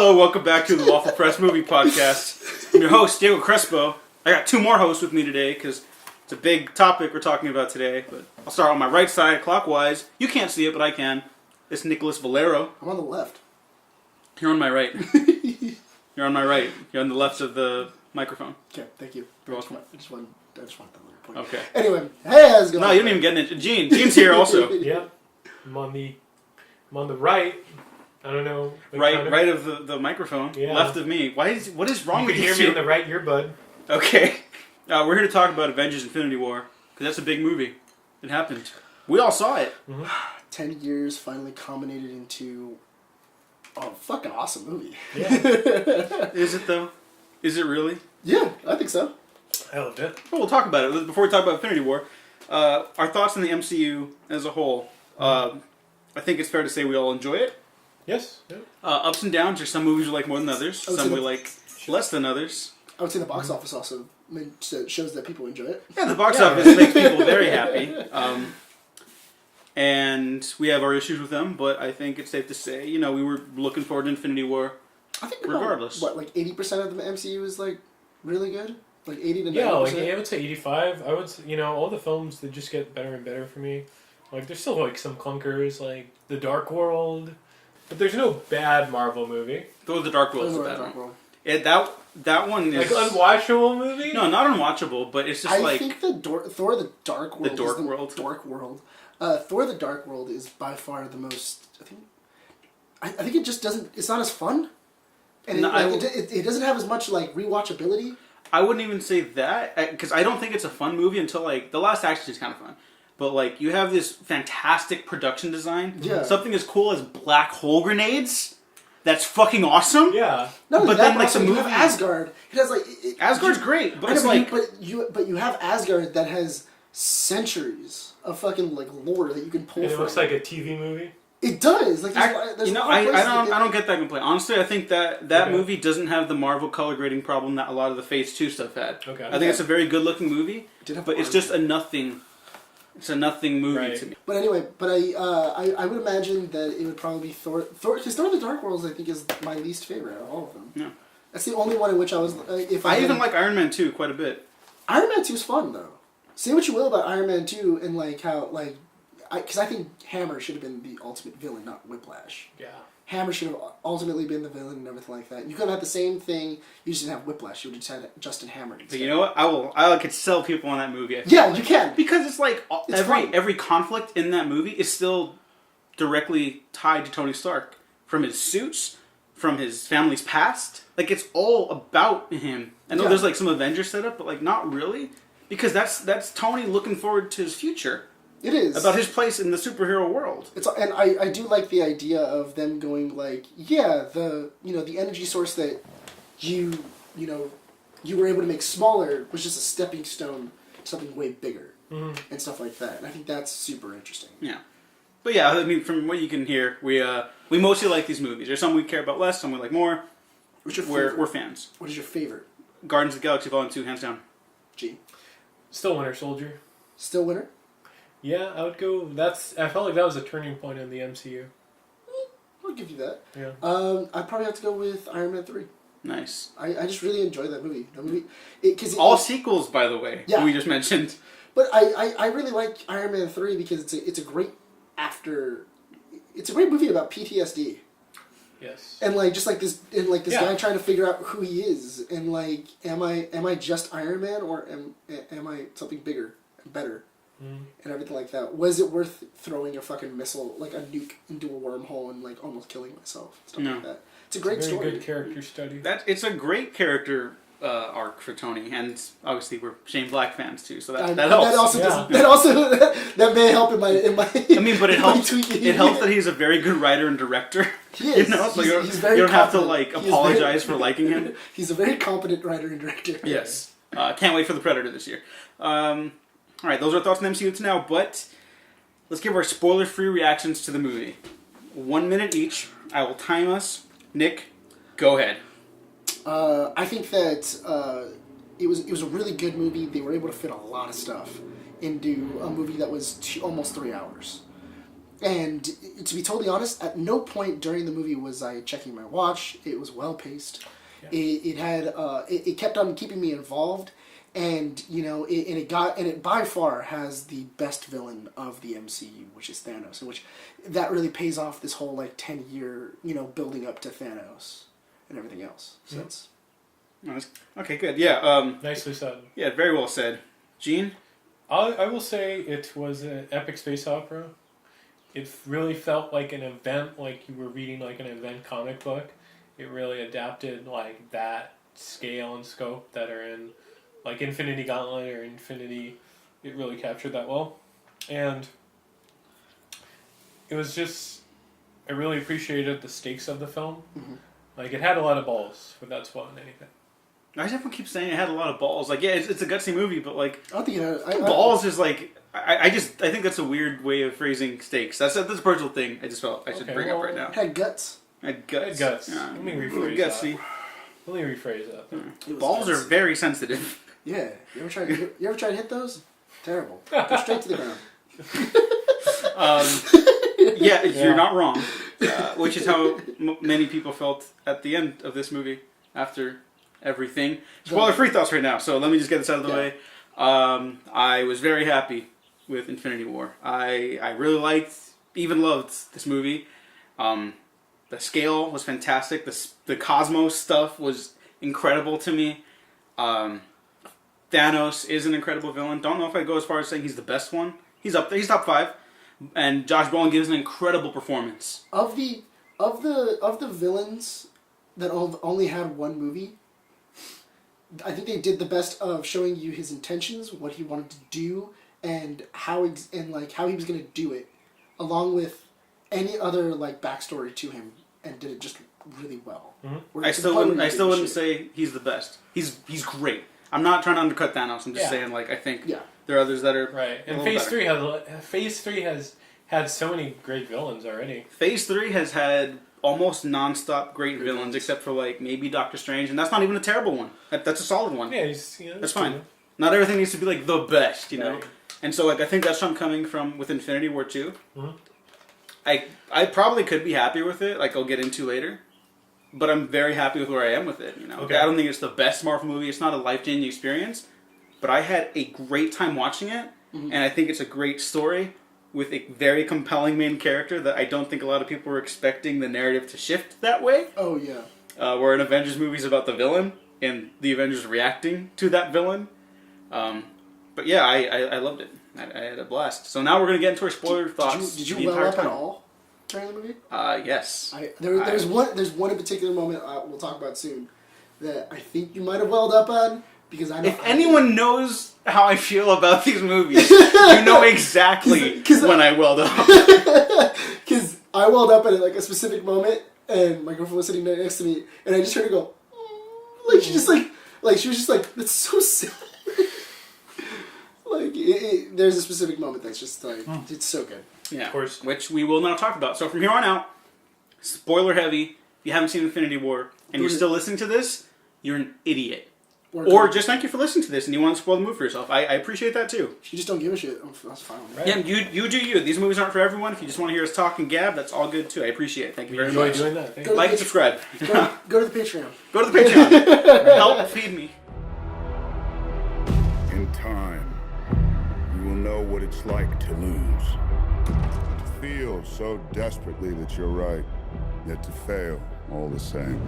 Hello, welcome back to the Waffle Press Movie Podcast. I'm your host, Diego Crespo. I got two more hosts with me today because it's a big topic we're talking about today. But I'll start on my right side, clockwise. You can't see it, but I can. It's Nicholas Valero. I'm on the left. You're on my right. You're on my right. You're on the left of the microphone. Okay, thank you. You're welcome. I just want that little point. Okay. Anyway, hey, how's it going? No, you didn't even get it. Gene's here also. Yep. I'm on the right. I don't know. Right of the microphone. Yeah. Left of me. What is wrong You with can you? hear me in the right earbud. Okay. We're here to talk about Avengers Infinity War. Because that's a big movie. It happened. We all saw it. Mm-hmm. 10 years finally culminated into a fucking awesome movie. Yeah. Is it though? Is it really? Yeah, I think so. I loved it. Well, we'll talk about it. Before we talk about Infinity War, our thoughts on the MCU as a whole. I think it's fair to say we all enjoy it. Yes. Yeah. Ups and downs. There's some movies we like more than others. Some we like less than others. I would say the box office also shows that people enjoy it. Yeah, the box office makes people very happy. And we have our issues with them, but I think it's safe to say, we were looking forward to Infinity War. I think regardless. Like 80% of the MCU is like really good? Like 80 to 90%? Yeah, I would say 85. I would say, all the films that just get better and better for me. Like, there's still like some clunkers, like The Dark World. But there's no bad Marvel movie. Thor: The Dark World is a bad one. That one is... Like, unwatchable movie? No, not unwatchable, but it's just I think Thor: The Dark World Dark World. Thor: The Dark World is by far the most... I think it just doesn't... It's not as fun. And it doesn't have as much, like, rewatchability. I wouldn't even say that, because I don't think it's a fun movie until, like, the last action is kind of fun. But, like, you have this fantastic production design. Yeah. Something as cool as black hole grenades. That's fucking awesome. Yeah. But then, like, some movie... You have Asgard. It has, like... Asgard's great, but it's like... But you have Asgard that has centuries of fucking, like, lore that you can pull from. It looks like a TV movie. It does. Like, there's I don't get that complaint. Honestly, I think that movie doesn't have the Marvel color grading problem that a lot of the Phase 2 stuff had. Okay. I think it's a very good looking movie, but it's just a nothing. It's a nothing movie to me. But anyway, I would imagine that it would probably be Thor, because Thor: The Dark World, I think, is my least favorite out of all of them. Yeah. That's the only one in which I was... I even like Iron Man 2 quite a bit. Iron Man 2 is fun, though. Say what you will about Iron Man 2 and, like, how, like... Because I think Hammer should have been the ultimate villain, not Whiplash. Yeah. Hammer should have ultimately been the villain and everything like that. You could have had the same thing. You just didn't have Whiplash. You would have just had Justin Hammer instead. But you know what? I could sell people on that movie. Yeah, you can. Because it's like every conflict in that movie is still directly tied to Tony Stark. From his suits, from his family's past. Like, it's all about him. I know there's like some Avengers setup, but like not really. Because that's Tony looking forward to his future. It is. About his place in the superhero world. And I do like the idea of them going like, the energy source that you were able to make smaller was just a stepping stone to something way bigger and stuff like that. And I think that's super interesting. Yeah. But yeah, I mean, from what you can hear, we mostly like these movies. There's some we care about less, some we like more. What's your favorite? We're fans. What is your favorite? Guardians of the Galaxy Vol. 2, hands down. G. Still Winter Soldier. Still Winter? Yeah, I would go... I felt like that was a turning point in the MCU. I'll give you that. Yeah. I'd probably have to go with Iron Man 3. Nice. I just really enjoyed that movie. All sequels, by the way, we just mentioned. But I really like Iron Man 3 because it's a great it's a great movie about PTSD. Yes. And this guy trying to figure out who he is and like am I just Iron Man or am I something bigger and better? And everything like that. Was it worth throwing a fucking missile, like a nuke, into a wormhole and like almost killing myself? Stuff like that. It's a great story. Good character study. It's a great character arc for Tony, and obviously we're Shane Black fans too, so that helps. That may help in my. I mean, but it helps. It helps that he's a very good writer and director. He is. So you don't have to like apologize for liking him. He's a very competent writer and director. Yes. Can't wait for the Predator this year. All right, those are our thoughts on the MCU now, but let's give our spoiler-free reactions to the movie. 1 minute each. I will time us. Nick, go ahead. I think that it was a really good movie. They were able to fit a lot of stuff into a movie that was almost 3 hours. And to be totally honest, at no point during the movie was I checking my watch. It was well paced. Yeah. It kept on keeping me involved, and it by far has the best villain of the MCU, which is Thanos, and which that really pays off this whole 10-year building up to Thanos and everything else. So it's okay, good. Yeah. Nicely said. Yeah, very well said. Gene? I will say it was an epic space opera. It really felt like an event, like you were reading like an event comic book. It really adapted like that scale and scope that are in like Infinity Gauntlet or Infinity. It really captured that well. And it was just, I really appreciated the stakes of the film. Mm-hmm. Like it had a lot of balls, but that's more than anything. I just keep saying it had a lot of balls. Like, yeah, it's a gutsy movie, but like, I don't think it had, balls is like, I think that's a weird way of phrasing stakes. That's a personal thing. I just felt I should bring up right now. It had guts. Had guts. Yeah. Let me rephrase gutsy. that. Let me rephrase that. Balls are very sensitive. Yeah. You ever try to hit those? Terrible. Go straight to the ground. Yeah, you're not wrong. Which is how many people felt at the end of this movie after everything. Spoiler-free thoughts right now, so let me just get this out of the way. I was very happy with Infinity War. I really liked, even loved this movie. The scale was fantastic. The cosmos stuff was incredible to me. Thanos is an incredible villain. Don't know if I'd go as far as saying he's the best one. He's up there. He's top 5. And Josh Brolin gives an incredible performance. Of the villains that only had one movie, I think they did the best of showing you his intentions, what he wanted to do, and how he was going to do it, along with any other backstory to him, and did it just really well. Mm-hmm. I still wouldn't say he's the best. He's great. I'm not trying to undercut Thanos. I'm just saying I think there are others that are right. And Phase 3 has had so many great villains already. Phase 3 has had almost non-stop great villains, except for maybe Doctor Strange, and that's not even a terrible one. That's a solid one. Yeah, that's fine. Not everything needs to be the best, you know. Right. And so I think that's something coming from with Infinity War 2. Mm-hmm. I probably could be happy with it, I'll get into later, but I'm very happy with where I am with it. You know, okay. I don't think it's the best Marvel movie. It's not a life-changing experience, but I had a great time watching it, and I think it's a great story with a very compelling main character that I don't think a lot of people were expecting the narrative to shift that way. Oh, yeah. Where an Avengers movie is about the villain, and the Avengers reacting to that villain. But yeah, I loved it. I had a blast. So now we're going to get into our spoiler thoughts. Did you well up at all during the movie? Yes. There's one in particular moment we'll talk about soon that I think you might have welled up on. Because if anyone knows how I feel about these movies, you know exactly when I welled up. Because I welled up at a specific moment, and my girlfriend was sitting there next to me, and I just heard her go, she just she was just that's so sad. There's a specific moment that's just it's so good. Yeah, of course. Which we will now talk about. So from here on out, spoiler heavy. If you haven't seen Infinity War and you're still listening to this, you're an idiot. Or just thank you for listening to this and you want to spoil the movie for yourself. I appreciate that too. If you just don't give a shit, that's fine. Right? Yeah, you do you. These movies aren't for everyone. If you just want to hear us talk and gab, that's all good too. I appreciate it. Thank you very much. Doing that. Like and subscribe. Go to the Patreon. Go to the Patreon. Help feed me. In time, you will know what it's like to lose. To feel so desperately that you're right, yet to fail all the same.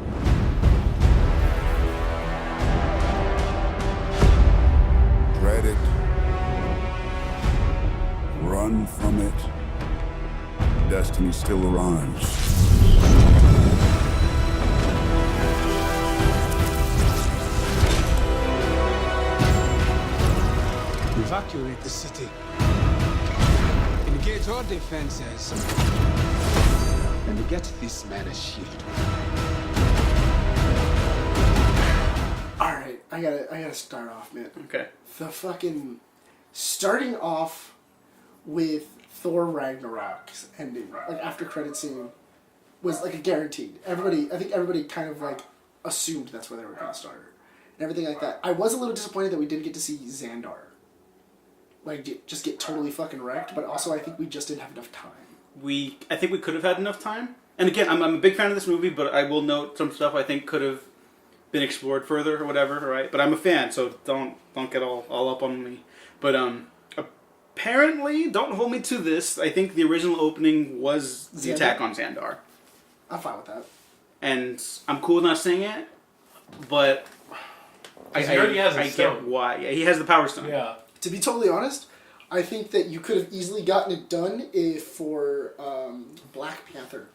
Dread it. Run from it. Destiny still arrives. Evacuate the city. Engage all defenses. And get this man a shield. Alright, I gotta start off, man. Okay. The fucking starting off with Thor Ragnarok's ending, after credit scene, was a guaranteed. I think everybody kind of assumed that's where they were gonna start. And everything like that. I was a little disappointed that we didn't get to see Xandar. Just get totally fucking wrecked, but also I think we just didn't have enough time. I think we could have had enough time. And again, I'm a big fan of this movie, but I will note some stuff I think could have been explored further or whatever, right? But I'm a fan, so don't get all up on me. But apparently, don't hold me to this, I think the original opening was the attack on Xandar. I'm fine with that. And I'm cool with not saying it, but He already has a I stone. get why. Yeah, he has the Power Stone. Yeah. To be totally honest, I think that you could have easily gotten it done for Black Panther.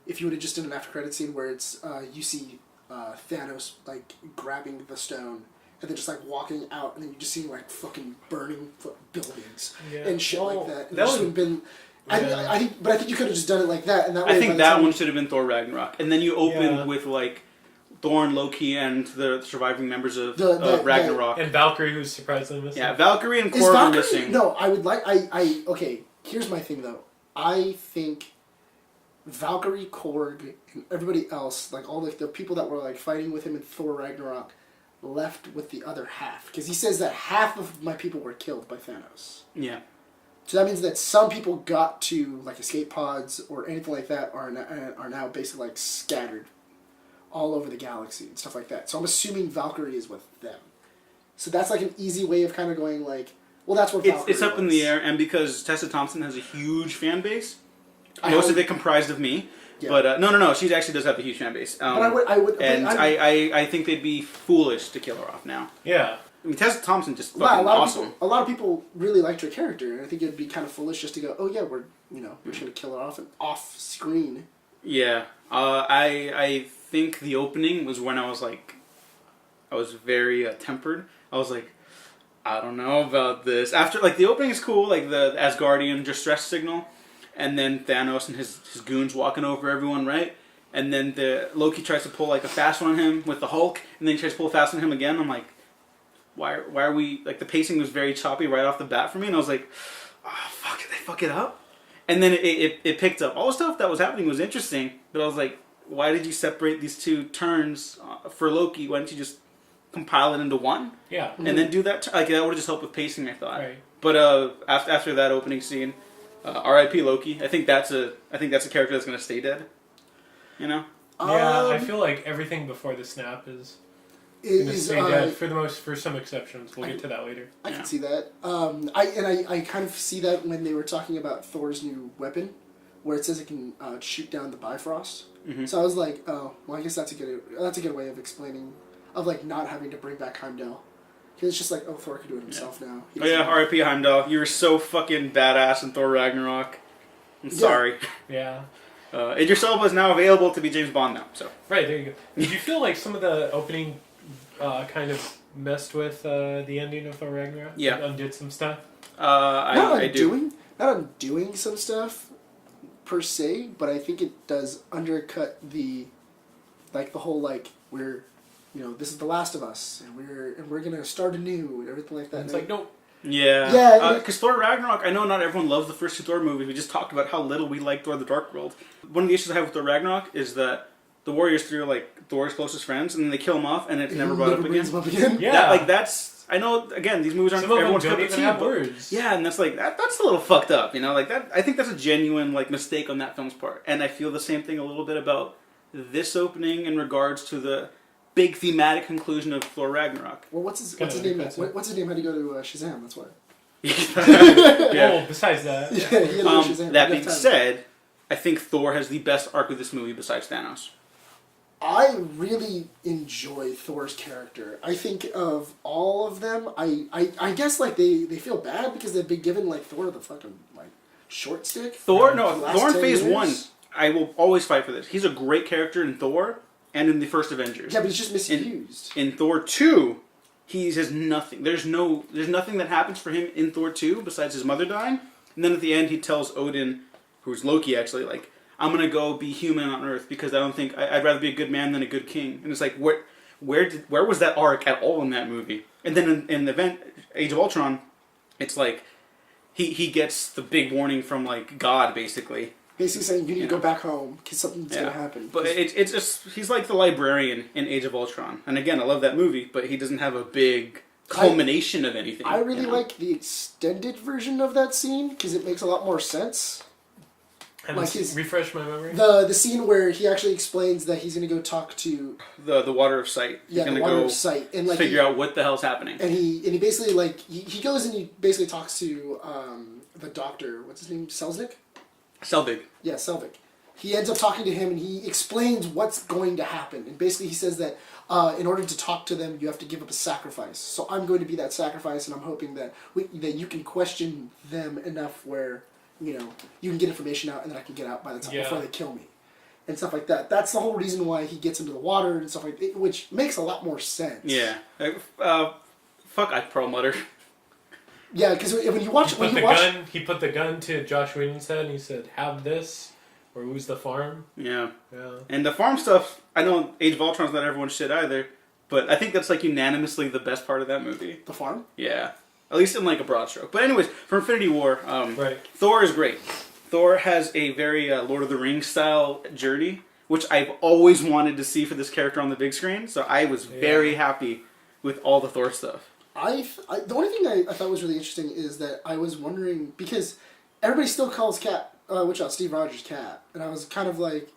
If you would have just done an after credit scene where it's you see Thanos like grabbing the stone and then just like walking out, and then you just see like fucking burning buildings and shit like that. And that just would have been. Yeah. I think you could have just done it like that, and that way. I think that one should have been Thor Ragnarok, and then you open with like Thor and Loki and the surviving members of Ragnarok. And Valkyrie, who's surprisingly missing. Yeah, Valkyrie and Korg are missing. No, I would like. Okay, here's my thing though. I think Valkyrie, Korg, and everybody else, like all the people that were like fighting with him in Thor Ragnarok, left with the other half, because he says that half of my people were killed by Thanos. Yeah. So that means that some people got to like escape pods or anything like that are now basically like scattered all over the galaxy and stuff like that. So I'm assuming Valkyrie is with them. So that's like an easy way of kind of going like, well, that's what Valkyrie It's up in was. the air, and because Tessa Thompson has a huge fan base, most of it comprised of me. Yeah. But no, she actually does have a huge fan base. But I would, and I think they'd be foolish to kill her off now. Yeah. I mean, Tessa Thompson just fucking awesome. A lot of people really liked her character, and I think it'd be kind of foolish just to go, oh yeah, we're just gonna kill her off screen. Yeah, I think the opening was when I was very tempered. I was like, I don't know about this. After like the opening is cool, like the Asgardian distress signal, and then Thanos and his goons walking over everyone, right? And then the Loki tries to pull like a fast one on him with the Hulk, and then he tries to pull a fast on him again. I'm like, why are we, like, the pacing was very choppy right off the bat for me, and I was like, oh, fuck, did they fuck it up? And then it picked up. All the stuff that was happening was interesting, but I was like, why did you separate these two turns for Loki? Why didn't you just compile it into one? Yeah. And then do that? Like, that would have just helped with pacing, I thought. Right. But after that opening scene, R.I.P. Loki, I think that's a character that's going to stay dead. You know? Yeah, I feel like everything before the snap is stay dead for some exceptions. We'll get to that later. I can see that. I kind of see that when they were talking about Thor's new weapon, where it says it can shoot down the Bifrost. Mm-hmm. So I was like, oh, well, I guess that's a good way of explaining, of like not having to bring back Heimdall. Because it's just like, oh, Thor can do it himself now. Oh yeah, R.I.P. Heimdall. You were so fucking badass in Thor Ragnarok. I'm sorry. Yeah. Idris Elba is now available to be James Bond now. So right, there you go. Did you feel like some of the opening kind of messed with the ending of Thor Ragnarok? Yeah. Like, undid some stuff? I do. Not undoing some stuff, per se, but I think it does undercut the whole, like, we're, this is The Last of Us, and we're gonna start anew, and everything like that. And it's like, no. Yeah, because Thor Ragnarok, I know not everyone loves the first two Thor movies. We just talked about how little we like Thor: The Dark World. One of the issues I have with Thor Ragnarok is that the Warriors three are like Thor's closest friends, and then they kill him off, and it's never brought up again. Yeah, that's. I know. Again, these movies aren't some of them everyone's don't cup of even tea, have but words. yeah, and that's like that's a little fucked up. Like that. I think that's a genuine like mistake on that film's part, and I feel the same thing a little bit about this opening in regards to the big thematic conclusion of Thor Ragnarok. Well, what's his name? What's his name? Had to go to Shazam. That's why. Oh, besides that. Yeah. That being said, I think Thor has the best arc of this movie besides Thanos. I really enjoy Thor's character. I think of all of them, I guess like they feel bad because they've been given like Thor the fucking like short stick. Thor in Phase 1, I will always fight for this. He's a great character in Thor and in the first Avengers. Yeah, but he's just misused. In Thor 2, he has nothing. There's nothing that happens for him in Thor 2 besides his mother dying. And then at the end, he tells Odin, who's Loki actually, like, I'm gonna go be human on Earth because I don't think I'd rather be a good man than a good king. And it's like, where was that arc at all in that movie? And then in the event Age of Ultron, it's like he gets the big warning from like God basically. Basically saying you need to go back home because something's gonna happen. But it's just he's like the librarian in Age of Ultron. And again, I love that movie, but he doesn't have a big culmination of anything. I really like the extended version of that scene because it makes a lot more sense. And like his refresh my memory. the scene where he actually explains that he's going to go talk to The water of sight. He's the gonna water go of sight and like figure out what the hell's happening. and he basically like he goes and he basically talks to the doctor. What's his name? Selznick. Selvig. Yeah, Selvig. He ends up talking to him and he explains what's going to happen. And basically he says that in order to talk to them, you have to give up a sacrifice. So I'm going to be that sacrifice, and I'm hoping that that you can question them enough where, you know, you can get information out and then I can get out by the time before they kill me. And stuff like that. That's the whole reason why he gets into the water and stuff like that, which makes a lot more sense. Yeah. Fuck I Perlmutter. Yeah, because when you watch... He put the gun to Josh Whedon's head and he said, have this, or lose the farm. Yeah. Yeah. And the farm stuff, I know Age of Ultron's not everyone's shit either, but I think that's like unanimously the best part of that movie. The farm? Yeah. At least in like a broad stroke. But anyways, for Infinity War, Right. Thor is great. Thor has a very Lord of the Rings style journey, which I've always wanted to see for this character on the big screen, so I was very happy with all the Thor stuff. The only thing I thought was really interesting is that I was wondering, because everybody still calls Cap, Steve Rogers Cap, and I was kind of like,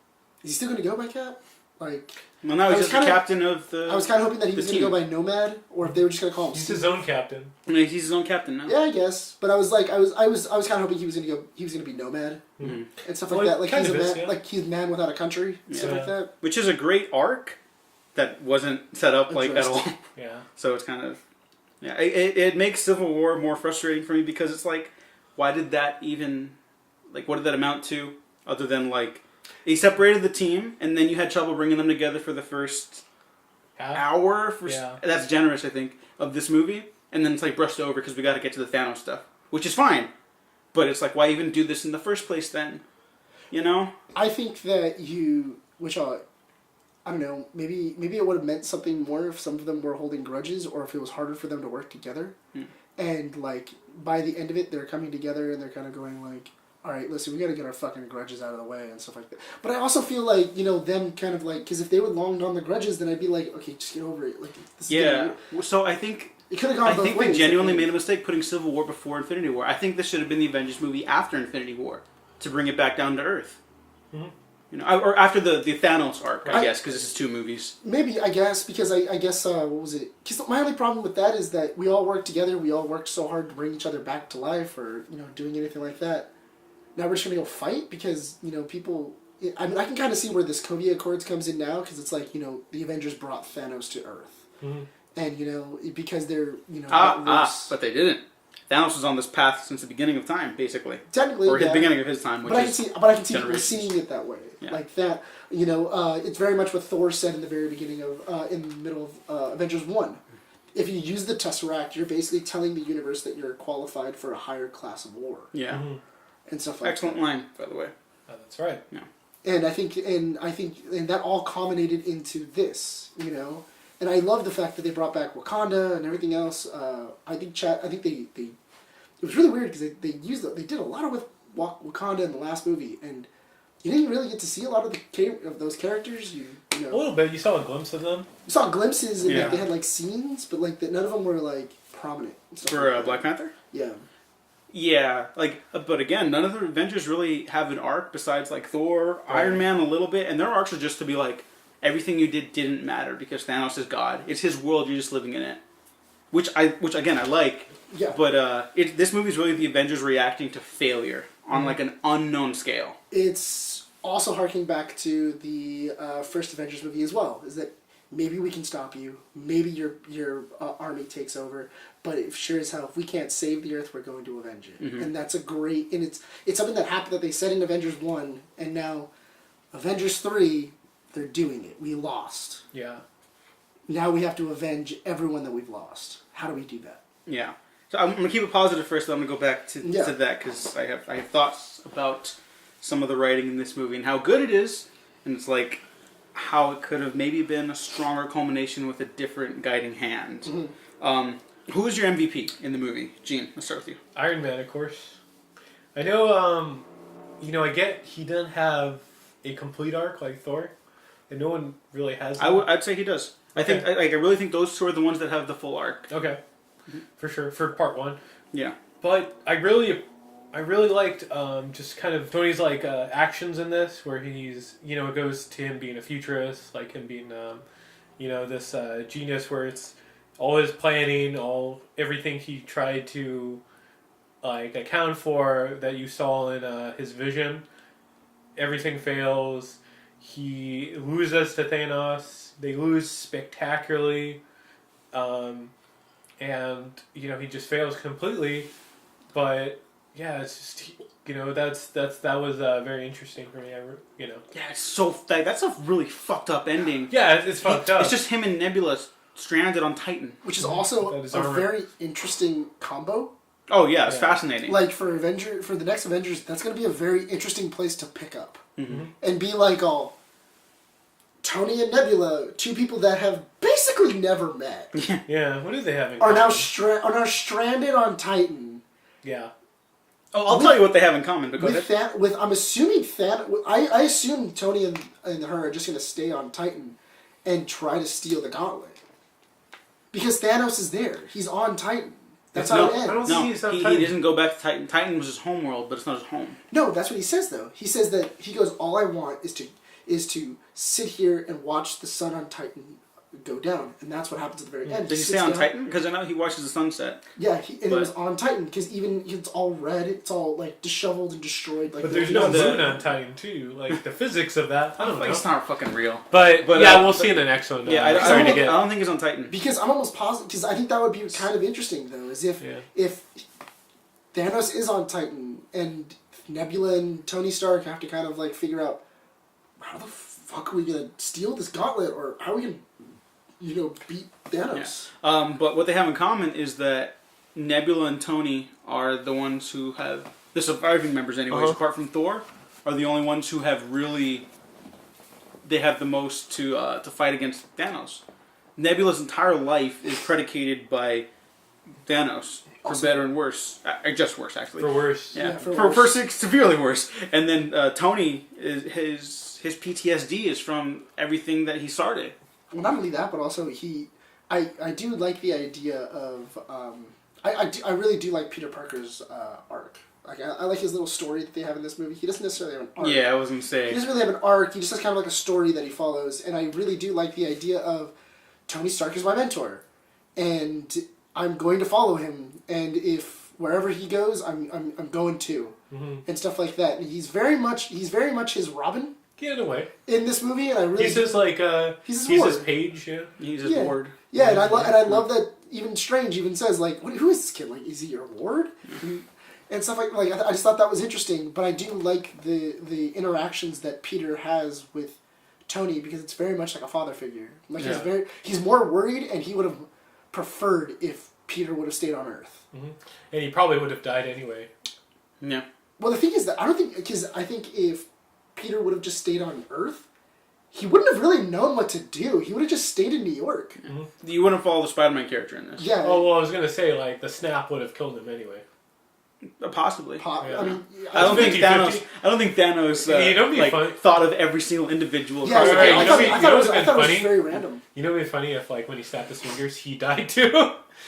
is he still going to go by Cap? Like... Well, now he's just the captain of the... I was kind of hoping that he was going to go by Nomad, or if they were just going to call him... He's his own captain. Yeah, he's his own captain now. Yeah, I guess. But I was like, I was kind of hoping he was going to be Nomad and stuff like that. Like he's a man, like he's a man without a country, and stuff like that. Which is a great arc that wasn't set up like at all. Yeah. So it's kind of... Yeah, it makes Civil War more frustrating for me because it's like, why did that even... Like, what did that amount to? Other than, like, he separated the team, and then you had trouble bringing them together for the first hour. That's generous, I think, of this movie. And then it's, like, brushed over because we got to get to the Thanos stuff. Which is fine. But it's like, why even do this in the first place then? You know? I think that I don't know, maybe it would have meant something more if some of them were holding grudges, or if it was harder for them to work together. And, like, by the end of it, they're coming together and they're kind of going, like, all right, listen, we got to get our fucking grudges out of the way and stuff like that. But I also feel like, you know, them kind of like, because if they would longed on the grudges, then I'd be like, okay, just get over it. Like, this is So I think... It could have gone both ways. I think they genuinely made a mistake putting Civil War before Infinity War. I think this should have been the Avengers movie after Infinity War to bring it back down to Earth. Mm-hmm. You know, or after the Thanos arc, I guess, because this is two movies. Maybe, I guess, because I guess, what was it? Because my only problem with that is that we all worked together, we all worked so hard to bring each other back to life, or, you know, doing anything like that. Now we're just going to go fight because, you know, people... I mean, I can kind of see where this Sokovia Accords comes in now, because it's like, you know, the Avengers brought Thanos to Earth. Mm-hmm. And, you know, because they're, you know... but they didn't. Thanos was on this path since the beginning of time, basically. Technically, or the beginning of his time, which but I can see people seeing it that way. Yeah. Like that, you know, it's very much what Thor said in the very beginning of, in the middle of Avengers 1. If you use the Tesseract, you're basically telling the universe that you're qualified for a higher class of war. Yeah. Mm-hmm. And stuff like Excellent that. line, by the way. Oh, that's right. Yeah. And I think that all culminated into this, you know. And I love the fact that they brought back Wakanda and everything else. I think they it was really weird because they did a lot of with Wakanda in the last movie, and you didn't really get to see a lot of those characters. You know, a little bit. You saw a glimpse of them. You saw glimpses, and like, they had like scenes, but like none of them were like prominent. For like Black Panther. Yeah. Yeah, like, but again, none of the Avengers really have an arc besides like Thor, Iron Man a little bit, and their arcs are just to be like, everything you did didn't matter because Thanos is God. It's his world, you're just living in it. Which again I like. Yeah. But this movie is really the Avengers reacting to failure on like an unknown scale. It's also harking back to the first Avengers movie as well. Is that maybe we can stop you, maybe your army takes over, but sure as hell, if we can't save the Earth, we're going to avenge it. Mm-hmm. And that's a great, and it's something that happened that they said in Avengers 1, and now Avengers 3, they're doing it. We lost. Yeah. Now we have to avenge everyone that we've lost. How do we do that? Yeah. So I'm gonna keep it positive first, then I'm gonna go back to that because I have thoughts about some of the writing in this movie and how good it is, and it's like how it could have maybe been a stronger culmination with a different guiding hand. Mm-hmm. Who is your MVP in the movie? Gene, let's start with you. Iron Man, of course. I know, you know, I get he doesn't have a complete arc like Thor, and no one really has that. I'd say he does. Okay. I really think those two are the ones that have the full arc. Okay. For sure, for part 1. Yeah. But I really I really liked just kind of Tony's like actions in this, where he's it goes to him being a futurist, like him being this genius, where it's all his planning, everything he tried to like account for that you saw in his vision, everything fails. He loses to Thanos. They lose spectacularly, and he just fails completely. But yeah, it's just that was very interesting for me. Yeah, it's so that's a really fucked up ending. Yeah, it's fucked up. It's just him and Nebula stranded on Titan, which is also a very interesting combo. Oh yeah, it's fascinating. Like for the next Avengers, that's going to be a very interesting place to pick up and be like, Tony and Nebula, two people that have basically never met. Yeah, what do they have in common? Are now stranded on Titan. Yeah. Oh, I'll tell you what they have in common. But I'm assuming I assume Tony and her are just going to stay on Titan and try to steal the gauntlet. Because Thanos is there. He's on Titan. That's how it ends. He doesn't go back to Titan. Titan was his home world, but it's not his home. No, that's what he says, though. He says that, he goes, all I want is to sit here and watch the sun on Titan go down. And that's what happens at the very end. Did he stay on Titan? Because I know he watches the sunset. Yeah, it was on Titan, because even it's all red, it's all like disheveled and destroyed. Like, but there's no moon on Titan, too. Like, the physics of that, I don't know. It's not fucking real. But yeah, we'll see in the next one. Yeah, I don't think it's on Titan. Because I'm almost positive, because I think that would be kind of interesting, though, is if Thanos is on Titan, and Nebula and Tony Stark have to kind of like figure out, how the fuck are we going to steal this gauntlet, or how are we going to beat Thanos? Yeah. But what they have in common is that Nebula and Tony are the ones who have the surviving members, anyways. Apart from Thor, are the only ones who have they have the most to fight against Thanos. Nebula's entire life is predicated by Thanos, for better and worse. Just worse, actually. For worse. Yeah, for severely worse. And then Tony, his PTSD is from everything that he started. Well, not only that, but also I do like the idea of I really do like Peter Parker's arc. Like I like his little story that they have in this movie. He doesn't necessarily have an arc. Yeah, I was gonna say he doesn't really have an arc. He just has kind of like a story that he follows, and I really do like the idea of Tony Stark is my mentor, and I'm going to follow him, and if wherever he goes, I'm going to, and stuff like that. And he's very much his Robin. Yeah, in a way. In this movie, and I really he's his page. Yeah, he's his ward. Yeah, and I love that. Even Strange even says like, who is this kid? Like, is he your ward? And stuff like I just thought that was interesting. But I do like the interactions that Peter has with Tony, because it's very much like a father figure. Like he's more worried, and he would have preferred if Peter would have stayed on Earth. And he probably would have died anyway. Yeah. Well, the thing is that I think if Peter would have just stayed on Earth, he wouldn't have really known what to do. He would have just stayed in New York. You wouldn't follow the Spider-Man character in this. Yeah. Oh, well, I was going to say, like, the snap would have killed him anyway. Possibly. I mean, I don't think Thanos thought of every single individual. Yeah, I thought it was very random. You know, it'd be funny if, like, when he snapped his fingers, he died too.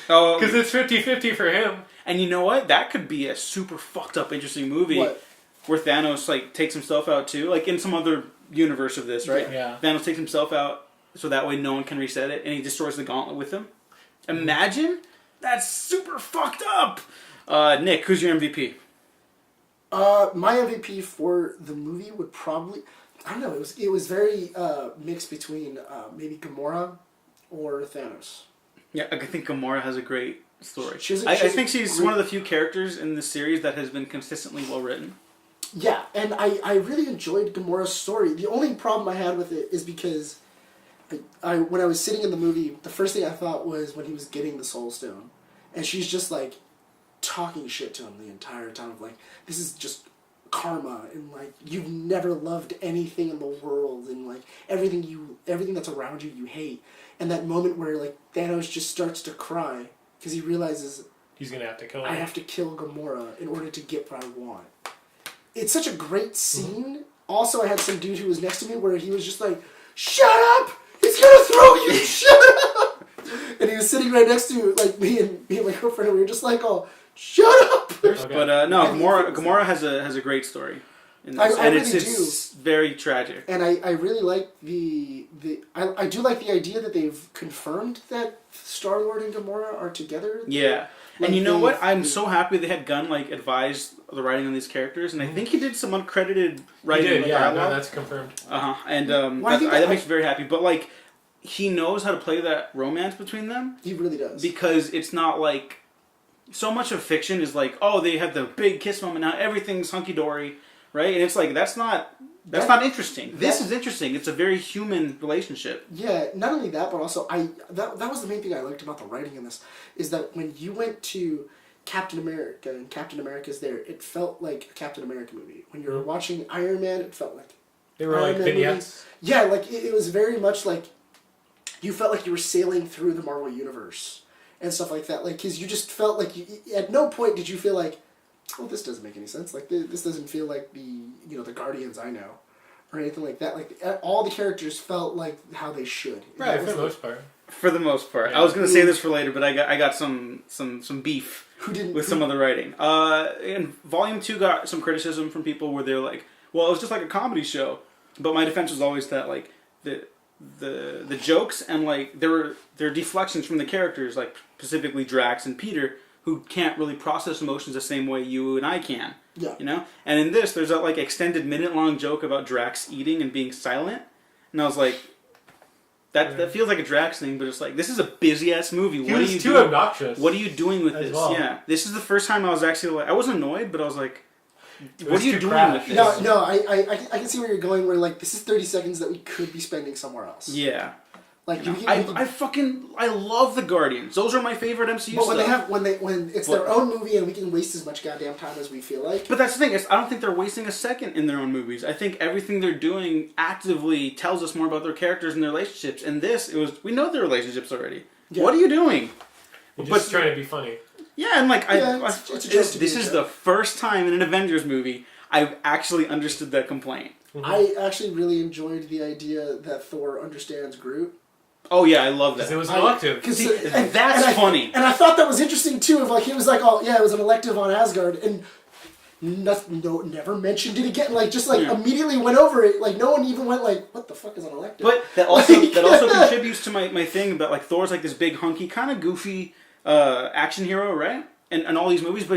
Because it's 50-50 for him. And you know what? That could be a super fucked up, interesting movie. What? Where Thanos like takes himself out too, like in some other universe of this, right? Yeah. Thanos takes himself out so that way no one can reset it, and he destroys the gauntlet with him. Imagine that's super fucked up. Nick, who's your MVP? My MVP for the movie would probably, I don't know. It was very mixed between maybe Gamora or Thanos. Yeah, I think Gamora has a great story. I think she's one of the few characters in the series that has been consistently well written. Yeah, and I really enjoyed Gamora's story. The only problem I had with it is because when I was sitting in the movie, the first thing I thought was when he was getting the Soul Stone, and she's just like talking shit to him the entire time, of like, this is just karma, and like, you've never loved anything in the world, and like everything that's around you hate. And that moment where like Thanos just starts to cry because he realizes he's gonna have to kill him. I have to kill Gamora in order to get what I want. It's such a great scene. Also, I had some dude who was next to me where he was just like, "Shut up! He's gonna throw you! Shut up!" And he was sitting right next to like me and my girlfriend, and we were just like, "Oh, Shut up! Okay. But no, I mean, Gamora has a great story, in this, I and really it's very tragic. And I really like I do like the idea that they've confirmed that Star-Lord and Gamora are together. Yeah. Like And you know what? they've- I'm so happy they had Gunn advise the writing on these characters, and I think he did some uncredited He writing. did, yeah, no, dialogue. that's confirmed. And Well, I think that that makes me very happy. But he knows how to play that romance between them, He really does. because it's not like so much of fiction is oh, they had the big kiss moment, now everything's hunky dory, right? And it's that's not interesting. This is interesting. It's a very human relationship. Yeah, not only that, but also that was the main thing I liked about the writing in this, is that when you went to Captain America and Captain America's there, it felt like a Captain America movie. When you were watching Iron Man, it felt like They were Iron like Man vignettes. movies. Yeah, it was very much like you felt like you were sailing through the Marvel universe and stuff like that. Because you just felt like at no point did you feel like, oh, this doesn't make any sense. This doesn't feel like the Guardians I know, or anything like that. All the characters felt like how they should. And Right, that for was the most part. For the most part, Yeah. I was going to say this for later, but I got some beef who didn't with some of the writing. And Volume 2 got some criticism from people where they're like, well, it was just like a comedy show. But my defense was always that the jokes and there were deflections from the characters, specifically Drax and Peter, who can't really process emotions the same way you and I can. Yeah. You know? And in this, there's that extended minute-long joke about Drax eating and being silent. And I was like, that feels like a Drax thing, but it's this is a busy-ass movie. He What was are you too doing? obnoxious. What are you doing with as this? well. Yeah. This is the first time I was actually I wasn't annoyed, but I was like, what was are you too doing crass. with this? No, I can see where you're going. Where this is 30 seconds that we could be spending somewhere else. Yeah. Like You know, I love the Guardians. Those are my favorite MCU but stuff. when it's their own movie and we can waste as much goddamn time as we feel like. But that's the thing. I don't think they're wasting a second in their own movies. I think everything they're doing actively tells us more about their characters and their relationships. And we know their relationships already. Yeah. What are you doing? You're just trying to be funny. Yeah, and it's a joke to be this a is joke. the first time in an Avengers movie I've actually understood that complaint. I actually really enjoyed the idea that Thor understands Groot. Oh yeah, I love that. Because it was an elective. That's funny. And I thought that was interesting too. He was like, oh yeah, it was an elective on Asgard, and never mentioned it again. Immediately went over it. No one even went what the fuck is an elective? But that also contributes to my thing about Thor's this big hunky kind of goofy action hero, right? And all these movies, but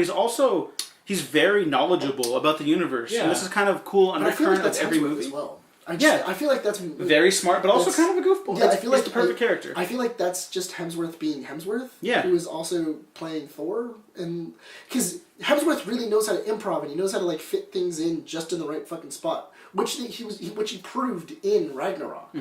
he's very knowledgeable about the universe. Yeah. And this is kind of cool But I feel undercurrent like that's of every Hemsworth movie. as well. Yeah. I feel like that's Very smart, but also That's- kind of a goofball. Yeah, I feel like the perfect character. I feel like that's just Hemsworth being Hemsworth. Yeah. Who is also playing Thor, and because Hemsworth really knows how to improv and he knows how to fit things in just in the right fucking spot, which he proved in Ragnarok.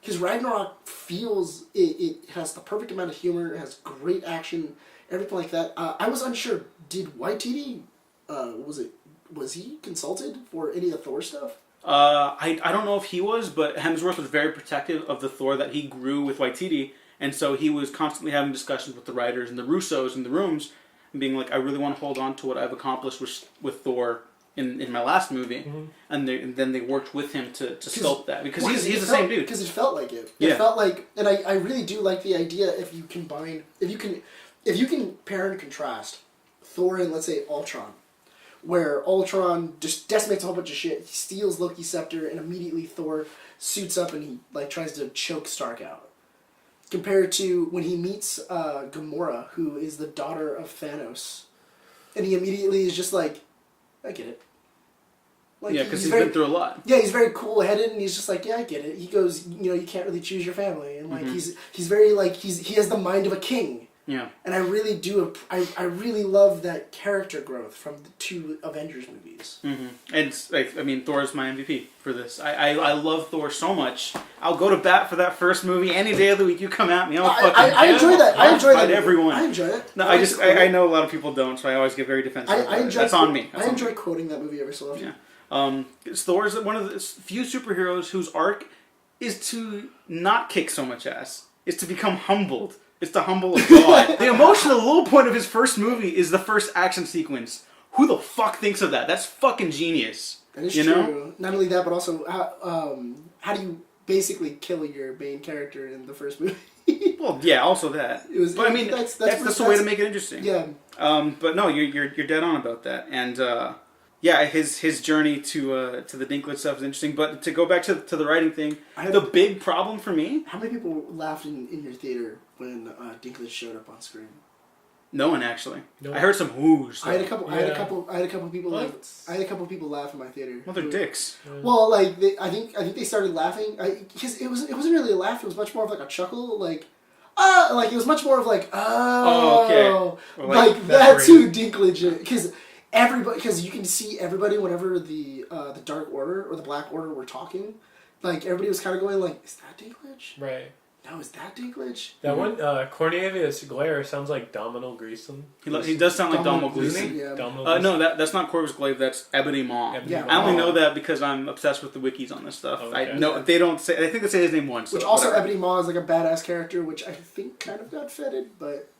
Because Ragnarok feels it has the perfect amount of humor, it has great action, everything like that. I was unsure. Did Waititi was he consulted for any of the Thor stuff? I don't know if he was, but Hemsworth was very protective of the Thor that he grew with Waititi, and so he was constantly having discussions with the writers and the Russos in the rooms, and being I really want to hold on to what I've accomplished with Thor in my last movie, and then they worked with him to sculpt that, because he's the same dude. Because it felt like it. Yeah. It felt like, and I really do like the idea if you can pair and contrast Thor and, let's say, Ultron, where Ultron just decimates a whole bunch of shit, he steals Loki's scepter, and immediately Thor suits up and he tries to choke Stark out. Compared to when he meets Gamora, who is the daughter of Thanos, and he immediately is just I get it. Yeah, because he's been through a lot. Yeah, he's very cool-headed, and he's just yeah, I get it. He goes, you can't really choose your family, and he's very he has the mind of a king. Yeah. And I really do. I really love that character growth from the two Avengers movies. And Thor's my MVP for this. I love Thor so much. I'll go to bat for that first movie any day of the week. You come at me, I enjoy that. I enjoy that. Everyone. I enjoy it. No, I know a lot of people don't, so I always get very defensive. That's on me. I enjoy quoting that movie every so often. Yeah. Thor's one of the few superheroes whose arc is to not kick so much ass. It's to become humbled. It's the humble of God. The emotional low point of his first movie is the first action sequence. Who the fuck thinks of that? That's fucking genius. That is true. Not only that, but also how do you basically killing your main character in the first movie. Well, yeah, also that. But I mean, that's the way to make it interesting. Yeah. But no, you're dead on about that, and yeah, his journey to the Dinklage stuff is interesting. But to go back to the writing thing, the big problem for me. How many people laughed in your theater when Dinklage showed up on screen? No one actually. No. I heard some whoos. I had a couple. Yeah. I had a couple people. What? I had a couple people laugh in my theater. Well, they're dicks. Well, like I think they started laughing because it wasn't really a laugh. It was much more of like a chuckle, like like it was much more of like okay. Or like that's who Dinklage because you can see everybody whenever the Dark Order or the Black Order were talking, like everybody was kind of going like, is that Dinklage? Right. No, is that Dinklage? That one, Cornelius Glare sounds like Domhnall Gleeson. He does sound like Domhnall Gleeson. Yeah. Domhnall No, that's not Corvus Glaive. That's Ebony Maw. Ebony I only Maw. know that because I'm obsessed with the wikis on this stuff. Okay. I know they don't say. I think they say his name once. Which so also whatever. Ebony Maw is like a badass character, which I think kind of got feted, but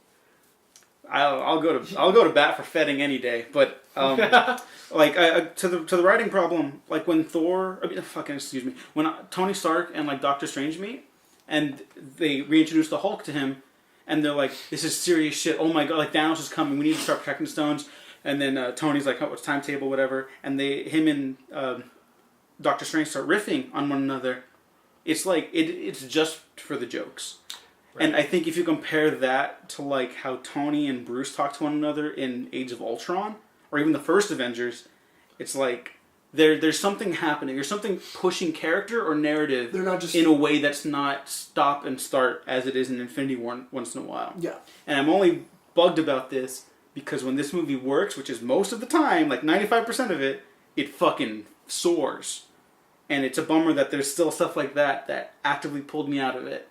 I'll go to bat for fetting any day. But like to the writing problem, like when when Tony Stark and like Doctor Strange meet. And they reintroduce the Hulk to him, and they're like, "This is serious shit. Oh my god! Like Thanos is coming. We need to start protecting the stones." And then Tony's like, "Oh, what's timetable? Whatever." And him and Doctor Strange start riffing on one another. It's like it's just for the jokes. Right. And I think if you compare that to like how Tony and Bruce talk to one another in Age of Ultron, or even the first Avengers, it's like. There's something happening. There's something pushing character or narrative they're not just in a way that's not stop and start as it is in Infinity War once in a while. Yeah. And I'm only bugged about this because when this movie works, which is most of the time, like 95% of it, it fucking soars. And it's a bummer that there's still stuff like that actively pulled me out of it,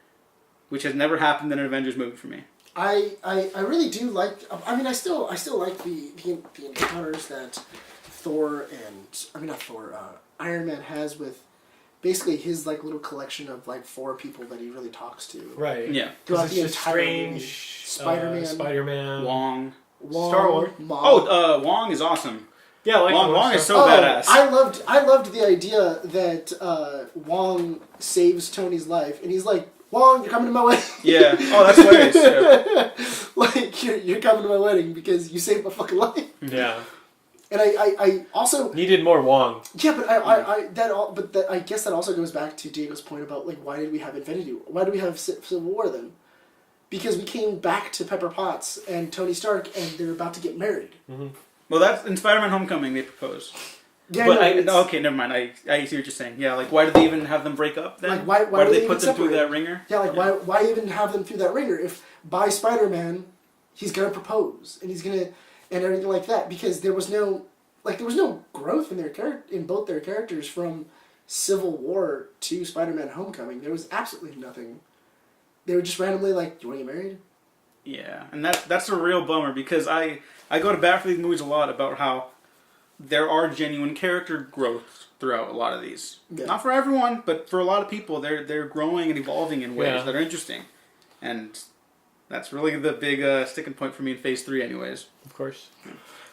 which has never happened in an Avengers movie for me. I really do like. I mean, I still like the encounters that Iron Man has with basically his like little collection of like 4 people that he really talks to. Right. Yeah. Throughout the it's entire Strange, Spider-Man, Spider-Man, Wong. Star Wars. Wong is awesome. Yeah, like Wong is so badass. I loved the idea that Wong saves Tony's life, and he's like, "Wong, you're coming to my wedding." Yeah. Oh, that's hilarious. Yeah. Like you're coming to my wedding because you saved my fucking life. Yeah. And I also needed more Wong. Yeah, but I guess that also goes back to Diego's point about like why did we have Infinity War? Why did we have Civil War then? Because we came back to Pepper Potts and Tony Stark, and they're about to get married. Mm-hmm. Well, that's in Spider-Man: Homecoming they propose. Yeah, but okay, never mind. I see what you're saying. Yeah, like why did they even have them break up then? Like, why did they even put them through separate? that ringer? Yeah, like why even have them through that ringer if by Spider-Man he's gonna propose and he's gonna and everything like that, because there was no growth in both their characters from Civil War to Spider-Man: Homecoming. There was absolutely nothing. They were just randomly like, "Do you want to get married?" Yeah, and that's a real bummer because I go to bat for these movies a lot about how there are genuine character growth throughout a lot of these. Yeah. Not for everyone, but for a lot of people, they're growing and evolving in ways that are interesting, and that's really the big sticking point for me in Phase 3, anyways. Of course.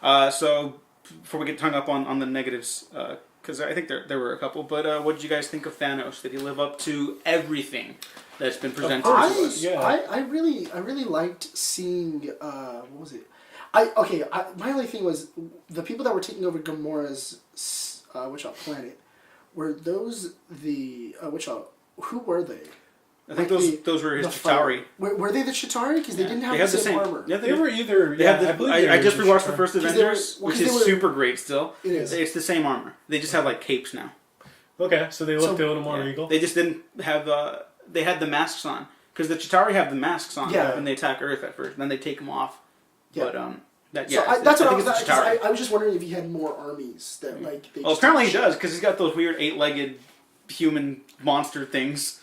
So before we get hung up on the negatives, because I think there were a couple, but what did you guys think of Thanos? Did he live up to everything that's been presented to us? Yeah. I really liked seeing what was it? My only thing was the people that were taking over Gamora's planet. Were those the who were they? I think those were his Chitauri. Were they the Chitauri? Because they didn't have the same armor. Yeah, they were either. I just rewatched the first Avengers, which is super great still. It is. It's the same armor. They just have like capes now. Okay, so they looked a little more regal. They just didn't have. They had the masks on because the Chitauri have the masks on when they attack Earth at first. Then they take them off. Yeah. But that's what I was. I was just wondering if he had more armies that like. They apparently he does because he's got those weird 8-legged human monster things.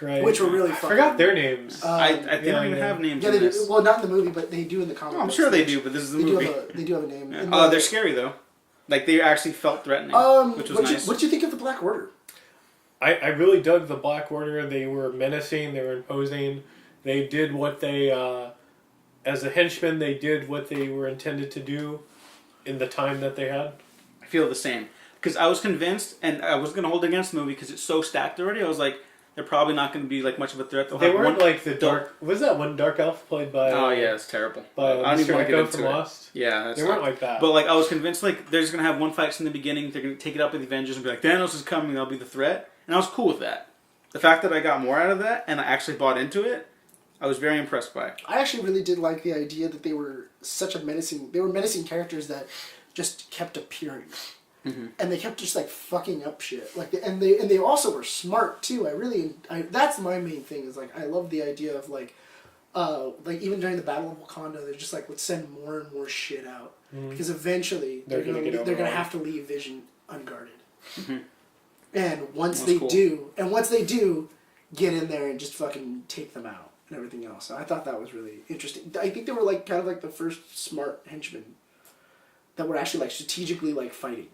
Right. Which were really fun. I forgot their names. They don't even have names. Yeah, they do. Well, not in the movie, but they do in the comic. I'm sure they do, but this is the movie. They do have a name. Yeah. They're scary though. Like they actually felt threatening, which was nice. What did you think of the Black Order? I really dug the Black Order. They were menacing. They were imposing. They did what they, as a henchman, they did what they were intended to do in the time that they had. I feel the same. Because I was convinced, and I was going to hold it against the movie because it's so stacked already. I was like, they're probably not going to be like much of a threat. They weren't like the dark. Was that one dark elf played by? Oh yeah, it's terrible. By I don't even want to get into from it. Lost. Yeah, that's they weren't like that. But like I was convinced like they're just going to have one fight in the beginning. They're going to take it up with the Avengers and be like Thanos is coming. That'll be the threat, and I was cool with that. The fact that I got more out of that and I actually bought into it, I was very impressed by. I actually really did like the idea that they were such a menacing. They were menacing characters that just kept appearing. Mm-hmm. And they kept just like fucking up shit, like and they also were smart too. That's my main thing is like I love the idea of like even during the Battle of Wakanda, they're just like let's send more and more shit out because eventually they're gonna have to leave Vision unguarded. Mm-hmm. And once they do, get in there and just fucking take them out and everything else. So I thought that was really interesting. I think they were like kind of like the first smart henchmen that were actually like strategically like fighting.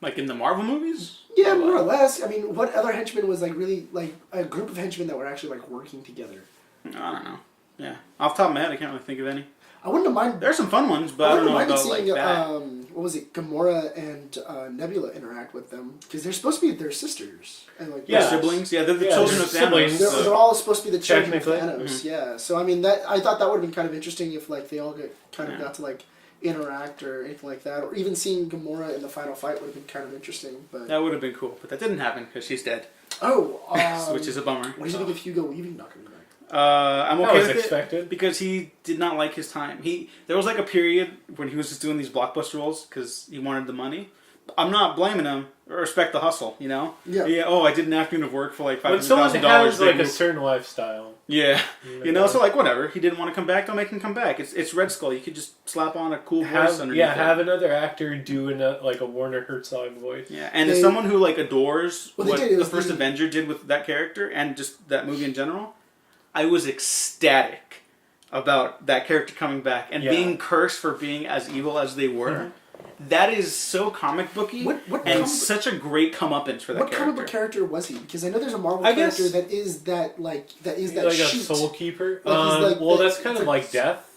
Like in the Marvel movies? Yeah, more or less. I mean, what other henchmen was like really like a group of henchmen that were actually like working together? I don't know. Yeah, off the top of my head, I can't really think of any. I wouldn't have minded. There's some fun ones, but I don't know about seeing, like that. What was it? Gamora and Nebula interact with them because they're supposed to be their sisters and like their siblings. Yeah, they're the children of Thanos. They're all supposed to be the children of Technically. Thanos. Mm-hmm. Yeah, so I mean I thought that would have been kind of interesting if like they all got to like interact or anything like that, or even seeing Gamora in the final fight would have been kind of interesting. But that would have been cool, but that didn't happen because she's dead. Oh, which is a bummer. What do you think of Hugo Weaving not coming back? I'm okay with expected. it because he did not like his time. There was like a period when he was just doing these blockbuster roles because he wanted the money. I'm not blaming him. Respect the hustle, you know. Yeah. Oh, I did an afternoon of work for like $500,000. When someone has like a certain lifestyle. Yeah. You know, so like whatever. He didn't want to come back. Don't make him come back. It's Red Skull. You could just slap on a cool voice underneath. Yeah, have another actor do like a Werner Herzog voice. Yeah, and as someone who like adores what the first Avenger did with that character and just that movie in general, I was ecstatic about that character coming back and being cursed for being as evil as they were. Mm-hmm. That is so comic booky and such a great comeuppance for that character. What comic book character was he? Because I know there's a Marvel character that is that like a Soul Keeper. That's kind of like Death.